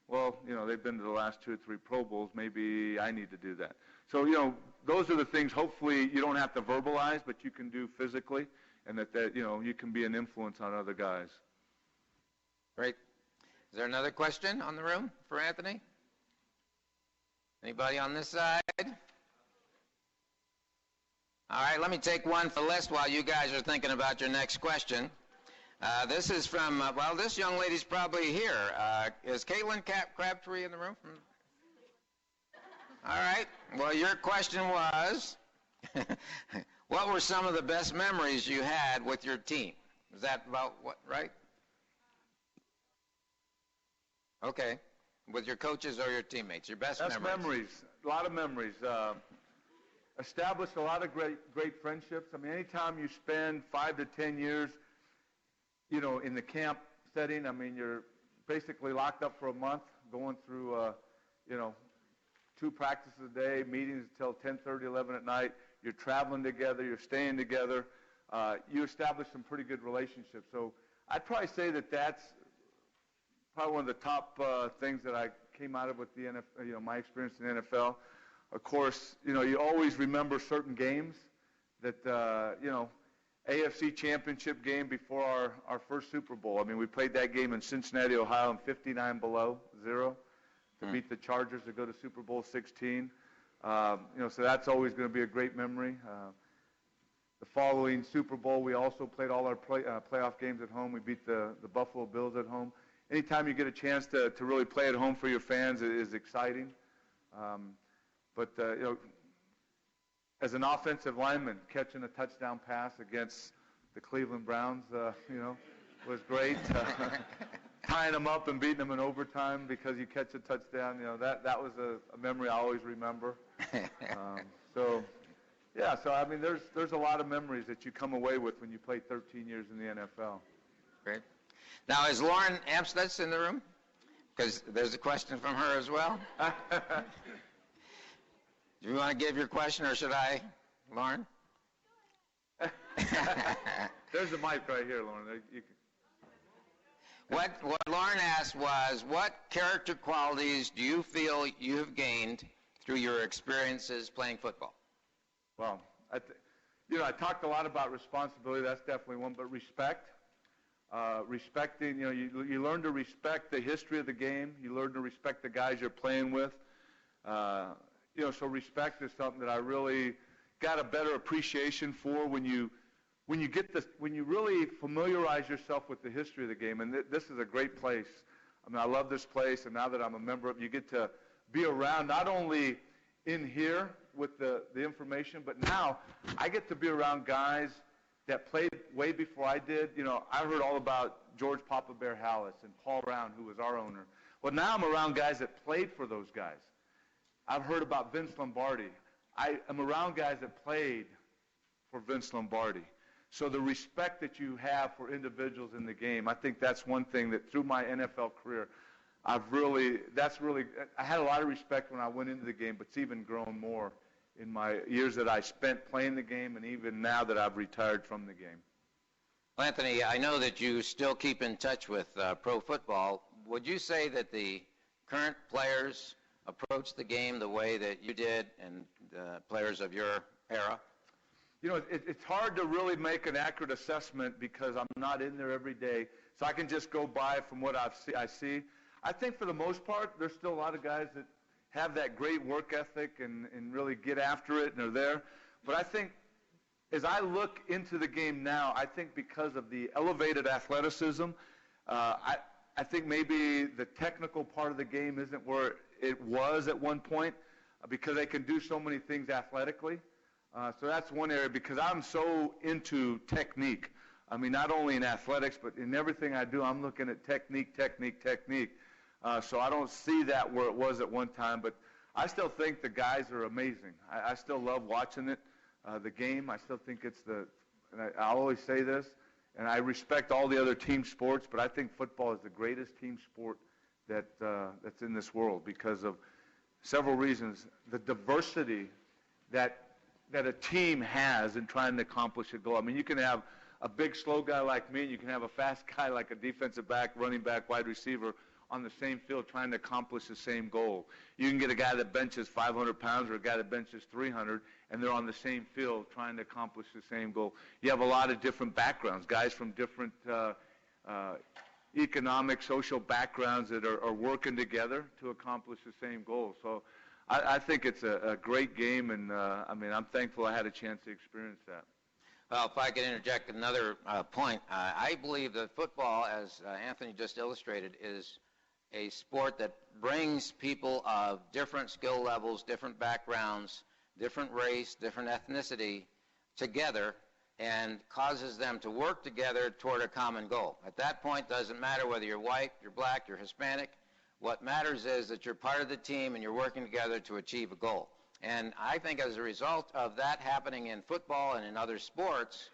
S3: Well, you know, they've been to the last 2 or 3 Pro Bowls. Maybe I need to do that. So, you know, those are the things hopefully you don't have to verbalize, but you can do physically, and that you know, you can be an influence on other guys.
S1: Great. Is there another question on the room for Anthony? Anybody on this side? All right, let me take one for the list while you guys are thinking about your next question. This is from, well, this young lady's probably here. Is Caitlin Crabtree in the room? All right. Well, your question was, what were some of the best memories you had with your team? Is that about what, right? Okay. With your coaches or your teammates, your best memories.
S3: A lot of memories. Established a lot of great friendships. I mean, anytime you spend 5 to 10 years, you know, in the camp setting, I mean, you're basically locked up for a month, going through, you know, 2 practices a day, meetings until 10:30, 11 at night. You're traveling together. You're staying together. You establish some pretty good relationships. So I'd probably say that that's probably one of the top things that I came out of with the NFL, you know, my experience in the NFL. Of course, you know, you always remember certain games that, you know, AFC Championship game before our first Super Bowl. I mean, we played that game in Cincinnati, Ohio, in 59 below 0 to beat the Chargers to go to Super Bowl 16. You know, so that's always going to be a great memory. The following Super Bowl, we also played all our playoff games at home. We beat the Buffalo Bills at home. Anytime you get a chance to really play at home for your fans is exciting. But you know, as an offensive lineman, catching a touchdown pass against the Cleveland Browns, you know, was great. Tying them up and beating them in overtime because you catch a touchdown, you know, that was a memory I always remember. So, yeah, so I mean, there's a lot of memories that you come away with when you play 13 years in the NFL.
S1: Great. Now, is Lauren Amstutz in the room? Because there's a question from her as well. Do you want to give your question, or should I, Lauren?
S3: There's a mic right here, Lauren. You can...
S1: What Lauren asked was, what character qualities do you feel you have gained through your experiences playing football?
S3: Well, you know, I talked a lot about responsibility. That's definitely one, but respect. Respecting, you know, you learn to respect the history of the game. You learn to respect the guys you're playing with. You know, so respect is something that I really got a better appreciation for when you really familiarize yourself with the history of the game. And this is a great place I mean, I love this place, and now that I'm a member of it, you get to be around not only in here with the information, but now I get to be around guys that played way before I did. You know, I heard all about George Papa Bear Hallis and Paul Brown, who was our owner. Well, now I'm around guys that played for those guys. I've heard about Vince Lombardi. I am around guys that played for Vince Lombardi. So the respect that you have for individuals in the game, I think that's one thing that through my NFL career, I had a lot of respect when I went into the game, but it's even grown more in my years that I spent playing the game and even now that I've retired from the game.
S1: Well, Anthony, I know that you still keep in touch with pro football. Would you say that the current players approach the game the way that you did and players of your era?
S3: You know, it's hard to really make an accurate assessment because I'm not in there every day, so I can just go by from what I see. I think for the most part, there's still a lot of guys that have that great work ethic and really get after it and are there. But I think as I look into the game now, I think because of the elevated athleticism, I think maybe the technical part of the game isn't where it was at one point because they can do so many things athletically. So that's one area because I'm so into technique. I mean, not only in athletics, but in everything I do, I'm looking at technique. So I don't see that where it was at one time, but I still think the guys are amazing. I still love watching it, the game. I still think it's and I always say this, and I respect all the other team sports, but I think football is the greatest team sport that's in this world because of several reasons. The diversity that a team has in trying to accomplish a goal. I mean, you can have a big, slow guy like me, and you can have a fast guy like a defensive back, running back, wide receiver on the same field trying to accomplish the same goal. You can get a guy that benches 500 pounds or a guy that benches 300, and they're on the same field trying to accomplish the same goal. You have a lot of different backgrounds, guys from different economic, social backgrounds that are working together to accomplish the same goal. So I think it's a great game, and I mean, I'm thankful I had a chance to experience that.
S1: Well, if I could interject another point, I believe that football, as Anthony just illustrated, is a sport that brings people of different skill levels, different backgrounds, different race, different ethnicity together and causes them to work together toward a common goal. At that point, it doesn't matter whether you're white, you're black, you're Hispanic. What matters is that you're part of the team and you're working together to achieve a goal. And I think as a result of that happening in football and in other sports,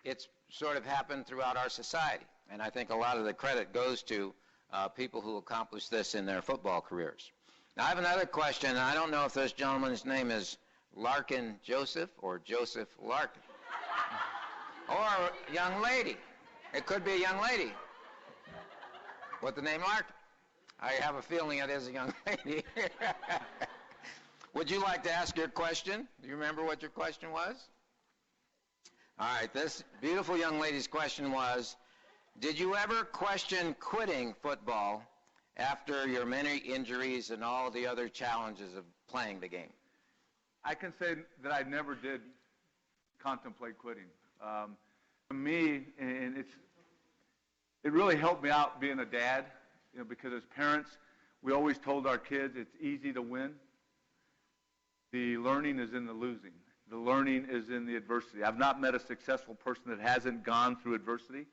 S1: it's sort of happened throughout our society. And I think a lot of the credit goes to people who accomplish this in their football careers. Now, I have another question, and I don't know if this gentleman's name is Larkin Joseph or Joseph Larkin. Or young lady. It could be a young lady with the name Larkin. I have a feeling it is a young lady. Would you like to ask your question? Do you remember what your question was? All right, this beautiful young lady's question was, did you ever question quitting football after your many injuries and all the other challenges of playing the game?
S3: I can say that I never did contemplate quitting. For me, and it really helped me out being a dad, you know, because as parents, we always told our kids it's easy to win. The learning is in the losing. The learning is in the adversity. I've not met a successful person that hasn't gone through adversity.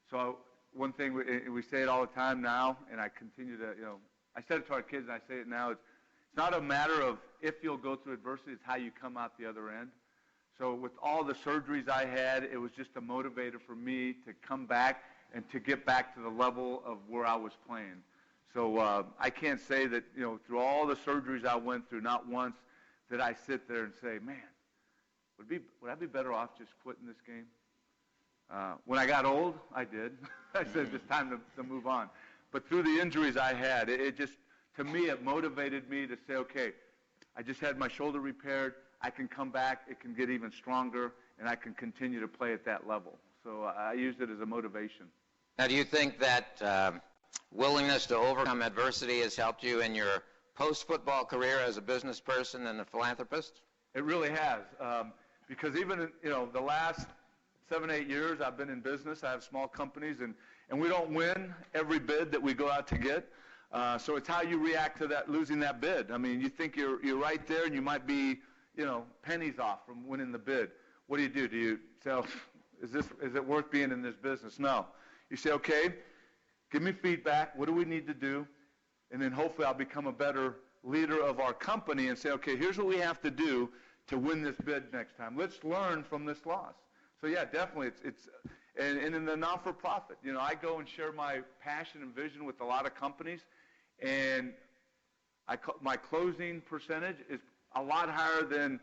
S3: So one thing, we say it all the time now, and I continue to, you know, I said it to our kids and I say it now, it's not a matter of if you'll go through adversity, it's how you come out the other end. So with all the surgeries I had, it was just a motivator for me to come back and to get back to the level of where I was playing. So I can't say that, you know, through all the surgeries I went through, not once did I sit there and say, man, would I be better off just quitting this game? When I got old, I did. I said it's time to move on. But through the injuries I had, it just, to me, it motivated me to say, okay, I just had my shoulder repaired. I can come back. It can get even stronger, and I can continue to play at that level. So I used it as a motivation.
S1: Now, do you think that willingness to overcome adversity has helped you in your post-football career as a business person and a philanthropist?
S3: It really has, because even in, you know, the last 7-8 years I've been in business. I have small companies, and and we don't win every bid that we go out to get. So it's how you react to that, losing that bid. I mean, you think you're right there, and you might be, pennies off from winning the bid. What do? Do you say, oh, is it worth being in this business? No. You say, okay, give me feedback. What do we need to do? And then hopefully I'll become a better leader of our company and say, okay, here's what we have to do to win this bid next time. Let's learn from this loss. So yeah, definitely, and in the not-for-profit, I go and share my passion and vision with a lot of companies, and my closing percentage is a lot higher than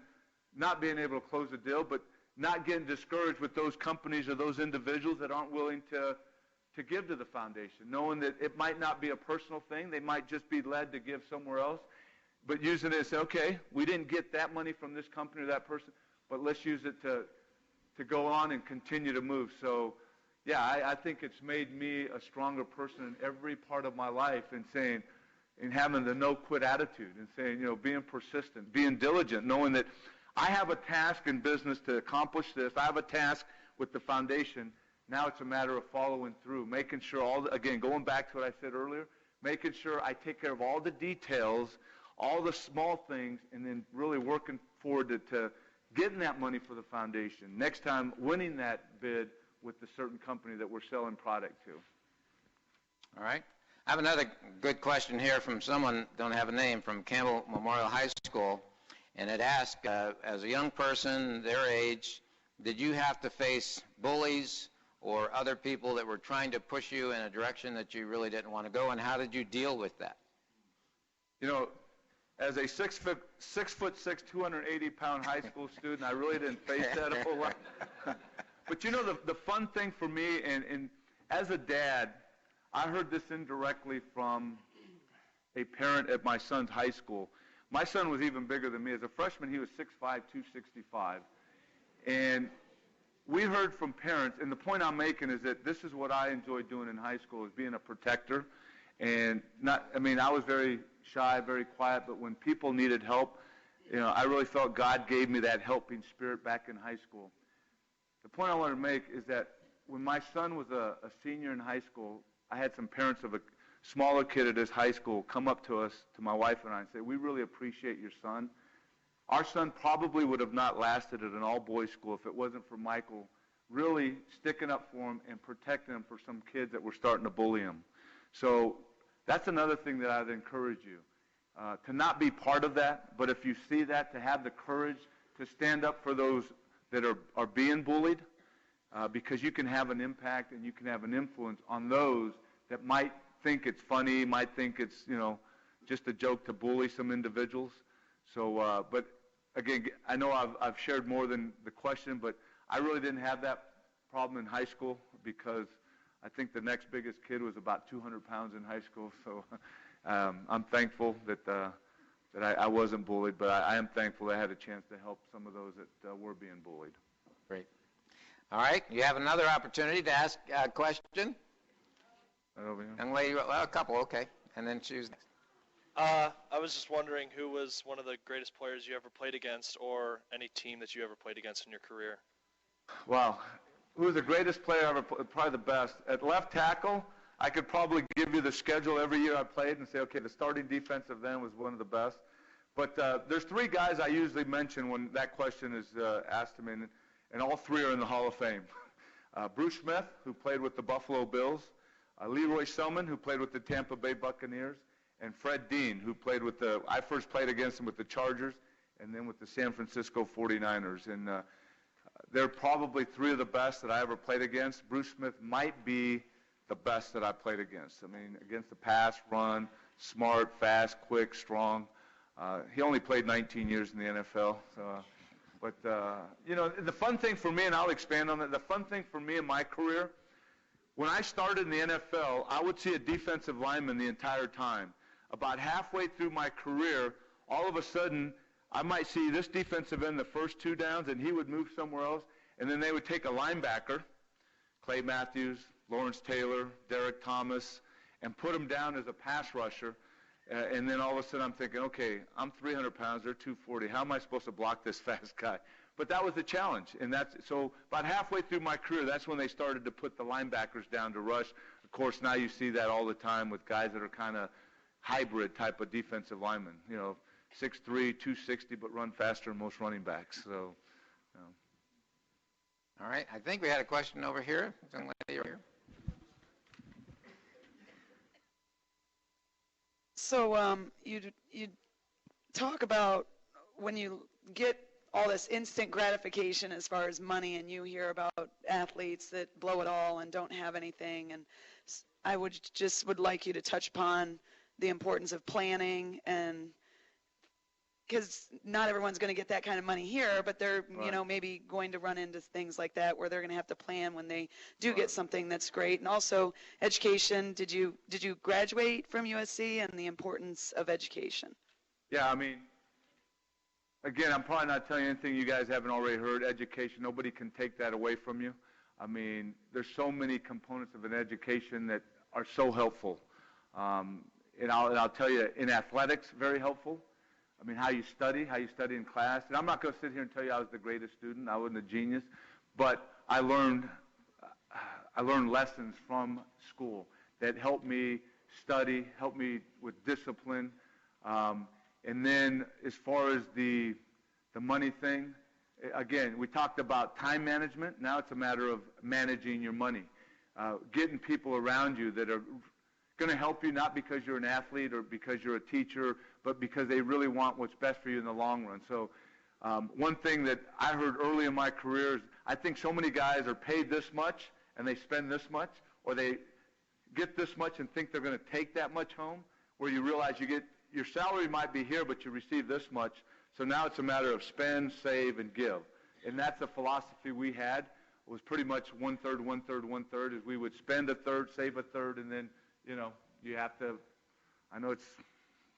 S3: not being able to close a deal, but not getting discouraged with those companies or those individuals that aren't willing to give to the foundation, knowing that it might not be a personal thing. They might just be led to give somewhere else, but using it as, okay, we didn't get that money from this company or that person, but let's use it to go on and continue to move. So, yeah, I think it's made me a stronger person in every part of my life in having the no-quit attitude and saying, being persistent, being diligent, knowing that I have a task in business to accomplish this. I have a task with the foundation. Now it's a matter of following through, making sure again, going back to what I said earlier, making sure I take care of all the details, all the small things, and then really working forward to getting that money for the foundation. Next time, winning that bid with the certain company that we're selling product to.
S1: All right. I have another good question here from someone, don't have a name, from Campbell Memorial High School, and it asks, as a young person, their age, did you have to face bullies or other people that were trying to push you in a direction that you really didn't want to go, and how did you deal with that?
S3: As a 6'6", 280-pound high school student, I really didn't face that a whole lot. But the fun thing for me, and as a dad, I heard this indirectly from a parent at my son's high school. My son was even bigger than me. As a freshman, he was 6'5", 265. And we heard from parents, and the point I'm making is that this is what I enjoyed doing in high school, is being a protector. And I was very shy, very quiet, but when people needed help, I really felt God gave me that helping spirit back in high school. The point I want to make is that when my son was a senior in high school, I had some parents of a smaller kid at his high school come up to us, to my wife and I, and say, we really appreciate your son. Our son probably would have not lasted at an all-boys school if it wasn't for Michael really sticking up for him and protecting him for some kids that were starting to bully him. So that's another thing that I'd encourage you, to not be part of that, but if you see that, to have the courage to stand up for those that are being bullied, because you can have an impact and you can have an influence on those that might think it's funny, might think it's, just a joke to bully some individuals. So, but again, I know I've shared more than the question, but I really didn't have that problem in high school because I think the next biggest kid was about 200 pounds in high school. So I'm thankful that I wasn't bullied, but I am thankful I had a chance to help some of those that were being bullied.
S1: Great. All right. You have another opportunity to ask a question.
S3: Right over here.
S1: Young lady, well, a couple, okay. And then choose next.
S12: I was just wondering who was one of the greatest players you ever played against, or any team that you ever played against in your career?
S3: Wow. Who was the greatest player I ever played? Probably the best. At left tackle, I could probably give you the schedule every year I played and say, okay, the starting defensive then was one of the best. But there's three guys I usually mention when that question is asked to me, and all three are in the Hall of Fame. Bruce Smith, who played with the Buffalo Bills, Leroy Selman, who played with the Tampa Bay Buccaneers, and Fred Dean, who played with I first played against him with the Chargers and then with the San Francisco 49ers. And they're probably three of the best that I ever played against. Bruce Smith might be the best that I played against. I mean, against the pass, run, smart, fast, quick, strong. He only played 19 years in the NFL. But the fun thing for me, and I'll expand on that, the fun thing for me in my career, when I started in the NFL, I would see a defensive lineman the entire time. About halfway through my career, all of a sudden, I might see this defensive end the first two downs, and he would move somewhere else, and then they would take a linebacker, Clay Matthews, Lawrence Taylor, Derek Thomas, and put him down as a pass rusher. And then all of a sudden I'm thinking, okay, I'm 300 pounds, they're 240. How am I supposed to block this fast guy? But that was the challenge. And so about halfway through my career, that's when they started to put the linebackers down to rush course, now you see that all the time with guys that are kind of hybrid type of defensive linemen. 6'3", 260, but run faster than most running backs. So.
S1: All right. I think we had a question over here. Young lady over here.
S13: So you talk about when you get all this instant gratification as far as money, and you hear about athletes that blow it all and don't have anything, and I would like you to touch upon the importance of planning, and because not everyone's going to get that kind of money here, but they're
S3: Right.
S13: maybe going to run into things like that where they're going to have to plan when they do get something that's great. And also education. Did you graduate from USC, and the importance of education?
S3: Yeah, I mean, again, I'm probably not telling you anything you guys haven't already heard. Education, nobody can take that away from you. I mean, there's so many components of an education that are so helpful. And I'll tell you, in athletics, very helpful. I mean, how you study in class. And I'm not going to sit here and tell you I was the greatest student. I wasn't a genius. But I learned lessons from school that helped me study, helped me with discipline. And then as far as the money thing, again, we talked about time management. Now it's a matter of managing your money, getting people around you that are going to help you, not because you're an athlete or because you're a teacher, but because they really want what's best for you in the long run. So one thing that I heard early in my career is I think so many guys are paid this much and they spend this much, or they get this much and think they're going to take that much home, where you realize your salary might be here, but you receive this much. So now it's a matter of spend, save, and give. And that's the philosophy we had. It was pretty much one-third, one-third, one-third, is we would spend a third, save a third, and then, you have to, I know it's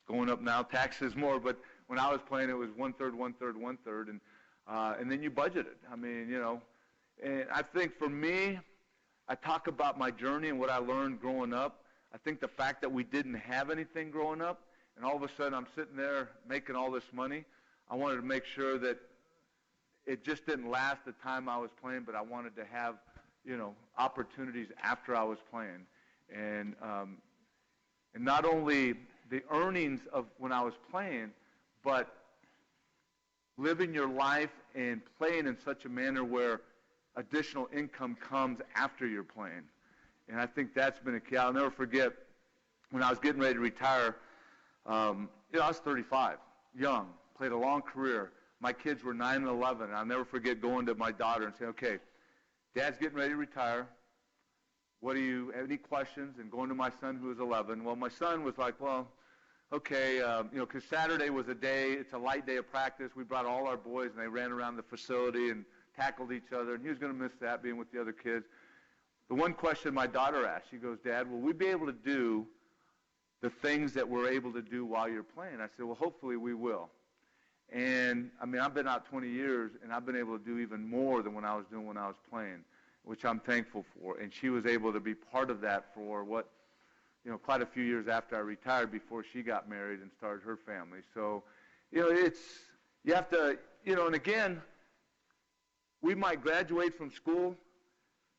S3: going up now, taxes more, but when I was playing, it was one-third, one-third, one-third, and then you budget it. I mean, and I think for me, I talk about my journey and what I learned growing up. I think the fact that we didn't have anything growing up, and all of a sudden I'm sitting there making all this money, I wanted to make sure that it just didn't last the time I was playing, but I wanted to have, opportunities after I was playing. And not only the earnings of when I was playing, but living your life and playing in such a manner where additional income comes after you're playing. And I think that's been a key. I'll never forget when I was getting ready to retire, I was 35, young, played a long career. My kids were 9 and 11. I'll never forget going to my daughter and saying, okay, Dad's getting ready to retire. What do you have any questions? And going to my son who was 11. Well, my son was like, well, okay, because Saturday was it's a light day of practice. We brought all our boys, and they ran around the facility and tackled each other, and he was going to miss that, being with the other kids. The one question my daughter asked, she goes, Dad, will we be able to do the things that we're able to do while you're playing? I said, well, hopefully we will. And, I mean, I've been out 20 years, and I've been able to do even more than what I was doing when I was playing, which I'm thankful for. And she was able to be part of that for quite a few years after I retired, before she got married and started her family. So, you have to, and again, we might graduate from school,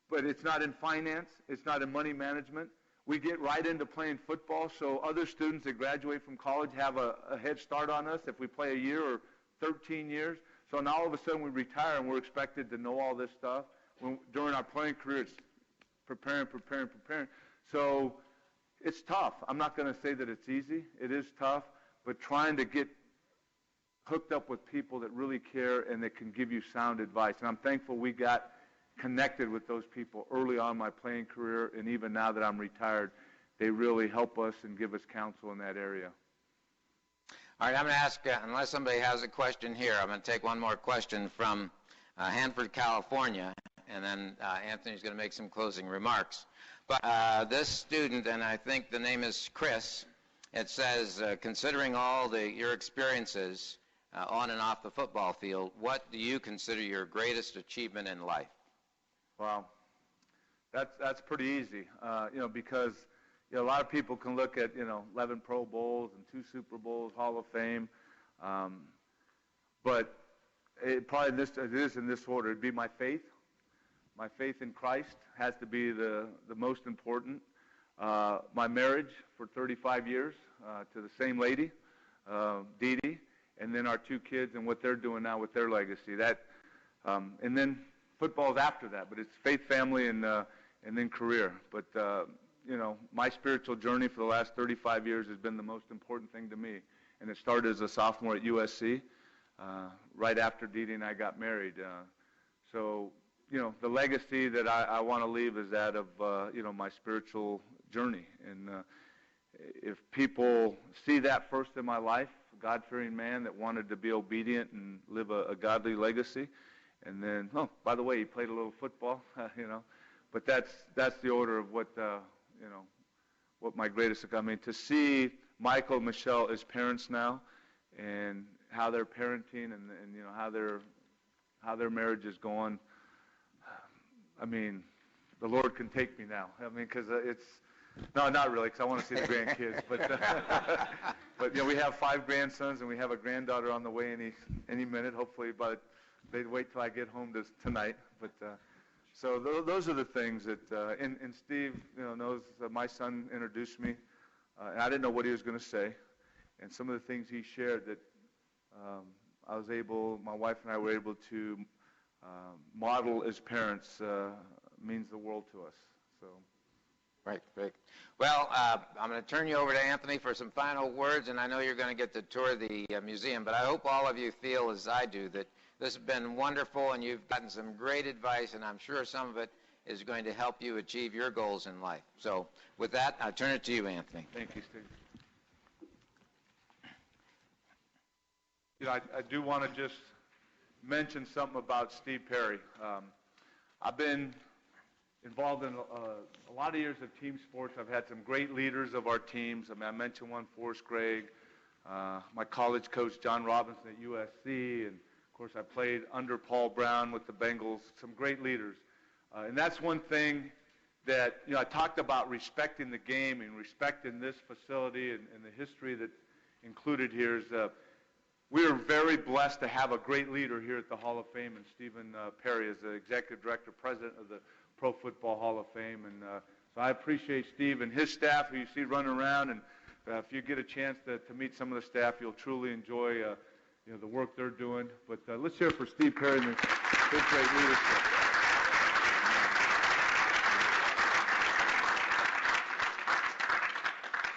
S3: but it's not in finance, it's not in money management. We get right into playing football, so other students that graduate from college have a head start on us if we play a year or 13 years. So now all of a sudden we retire and we're expected to know all this stuff. During our playing career, it's preparing. So it's tough. I'm not going to say that it's easy. It is tough, but trying to get hooked up with people that really care and that can give you sound advice. And I'm thankful we got connected with those people early on in my playing career, and even now that I'm retired, they really help us and give us counsel in that area.
S1: All right, I'm going to ask, unless somebody has a question here, I'm going to take one more question from Hanford, California, and then Anthony's going to make some closing remarks. But this student, and I think the name is Chris, it says, considering all your experiences on and off the football field, what do you consider your greatest achievement in life?
S3: Wow, that's pretty easy, because a lot of people can look at 11 Pro Bowls and 2 Super Bowls, Hall of Fame, but it probably it is in this order. It'd be my faith. My faith in Christ has to be the most important. my marriage for 35 years to the same lady, Dee Dee, and then our 2 kids and what they're doing now with their legacy. And then football's after that, but it's faith, family, and then career. But my spiritual journey for the last 35 years has been the most important thing to me, and it started as a sophomore at USC, right after Dee Dee and I got married. So the legacy that I want to leave is that of my spiritual journey, and if people see that first in my life, a God-fearing man that wanted to be obedient and live a godly legacy, and then, by the way, he played a little football, but that's the order of what my greatest, to see Michael and Michelle as parents now, and how they're parenting, and how their marriage is going. The Lord can take me now. Because no, not really, because I want to see the grandkids. But we have 5 grandsons, and we have a granddaughter on the way any minute. Hopefully, but they'd wait till I get home tonight. But so those are the things that. And Steve, knows that my son introduced me, and I didn't know what he was going to say, and some of the things he shared that my wife and I were able to model as parents means the world to us. So.
S1: Right, great. Well, I'm going to turn you over to Anthony for some final words, and I know you're going to get to tour the museum, but I hope all of you feel as I do, that this has been wonderful, and you've gotten some great advice, and I'm sure some of it is going to help you achieve your goals in life. So with that, I'll turn it to you, Anthony.
S3: Thank you, Steve. I do want to just mention something about Steve Perry. I've been involved in a lot of years of team sports. I've had some great leaders of our teams. I mentioned one, Forrest Gregg, my college coach, John Robinson at USC, and of course I played under Paul Brown with the Bengals, some great leaders. And that's one thing that, I talked about respecting the game and respecting this facility and the history that's included here is we are very blessed to have a great leader here at the Hall of Fame, and Stephen Perry is the Executive Director, President of the Pro Football Hall of Fame. And so I appreciate Steve and his staff who you see running around, and if you get a chance to meet some of the staff, you'll truly enjoy the work they're doing. But let's hear it for Steve Perry and his great leadership.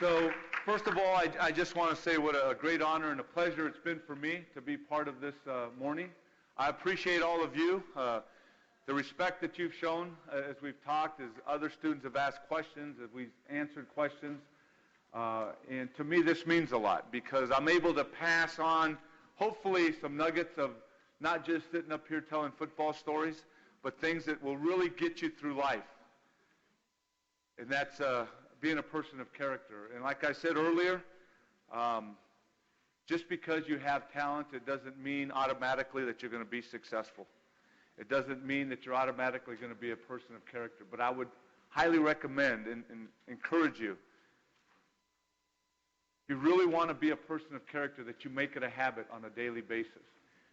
S3: So first of all, I just want to say what a great honor and a pleasure it's been for me to be part of this morning. I appreciate all of you. The respect that you've shown as we've talked, as other students have asked questions, as we've answered questions. And to me, this means a lot because I'm able to pass on, hopefully, some nuggets of not just sitting up here telling football stories, but things that will really get you through life. And that's being a person of character. And like I said earlier, just because you have talent, it doesn't mean automatically that you're going to be successful. It doesn't mean that you're automatically going to be a person of character. But I would highly recommend and encourage you, if you really want to be a person of character, that you make it a habit on a daily basis.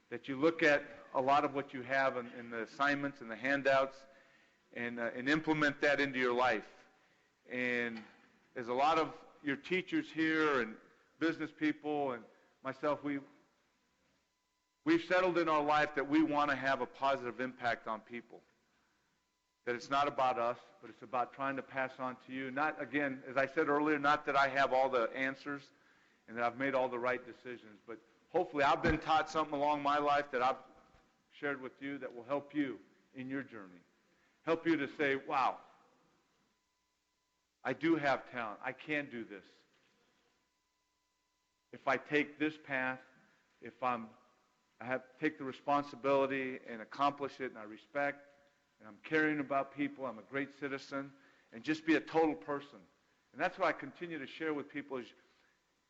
S3: That you look at a lot of what you have in the assignments and the handouts and implement that into your life. And there's a lot of your teachers here and business people and myself, we've settled in our life that we want to have a positive impact on people. That it's not about us, but it's about trying to pass on to you. Not, again, as I said earlier, not that I have all the answers and that I've made all the right decisions, but hopefully I've been taught something along my life that I've shared with you that will help you in your journey. Help you to say, wow, I do have talent. I can do this. If I take this path, if I take the responsibility and accomplish it, and I respect, and I'm caring about people, I'm a great citizen, and just be a total person. And that's what I continue to share with people is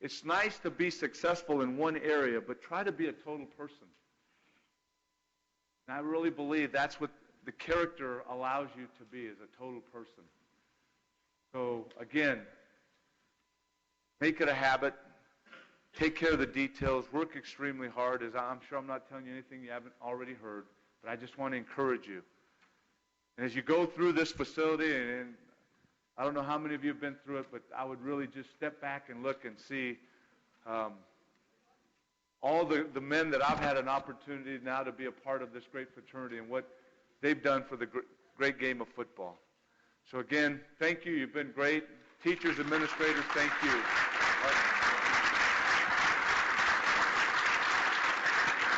S3: it's nice to be successful in one area, but try to be a total person. And I really believe that's what the character allows you to be, is a total person. So, again, make it a habit. Take care of the details. Work extremely hard. As I'm sure I'm not telling you anything you haven't already heard, but I just want to encourage you. And as you go through this facility, and I don't know how many of you have been through it, but I would really just step back and look and see all the men that I've had an opportunity now to be a part of this great fraternity and what they've done for the great game of football. So again, thank you. You've been great. Teachers, administrators, thank you.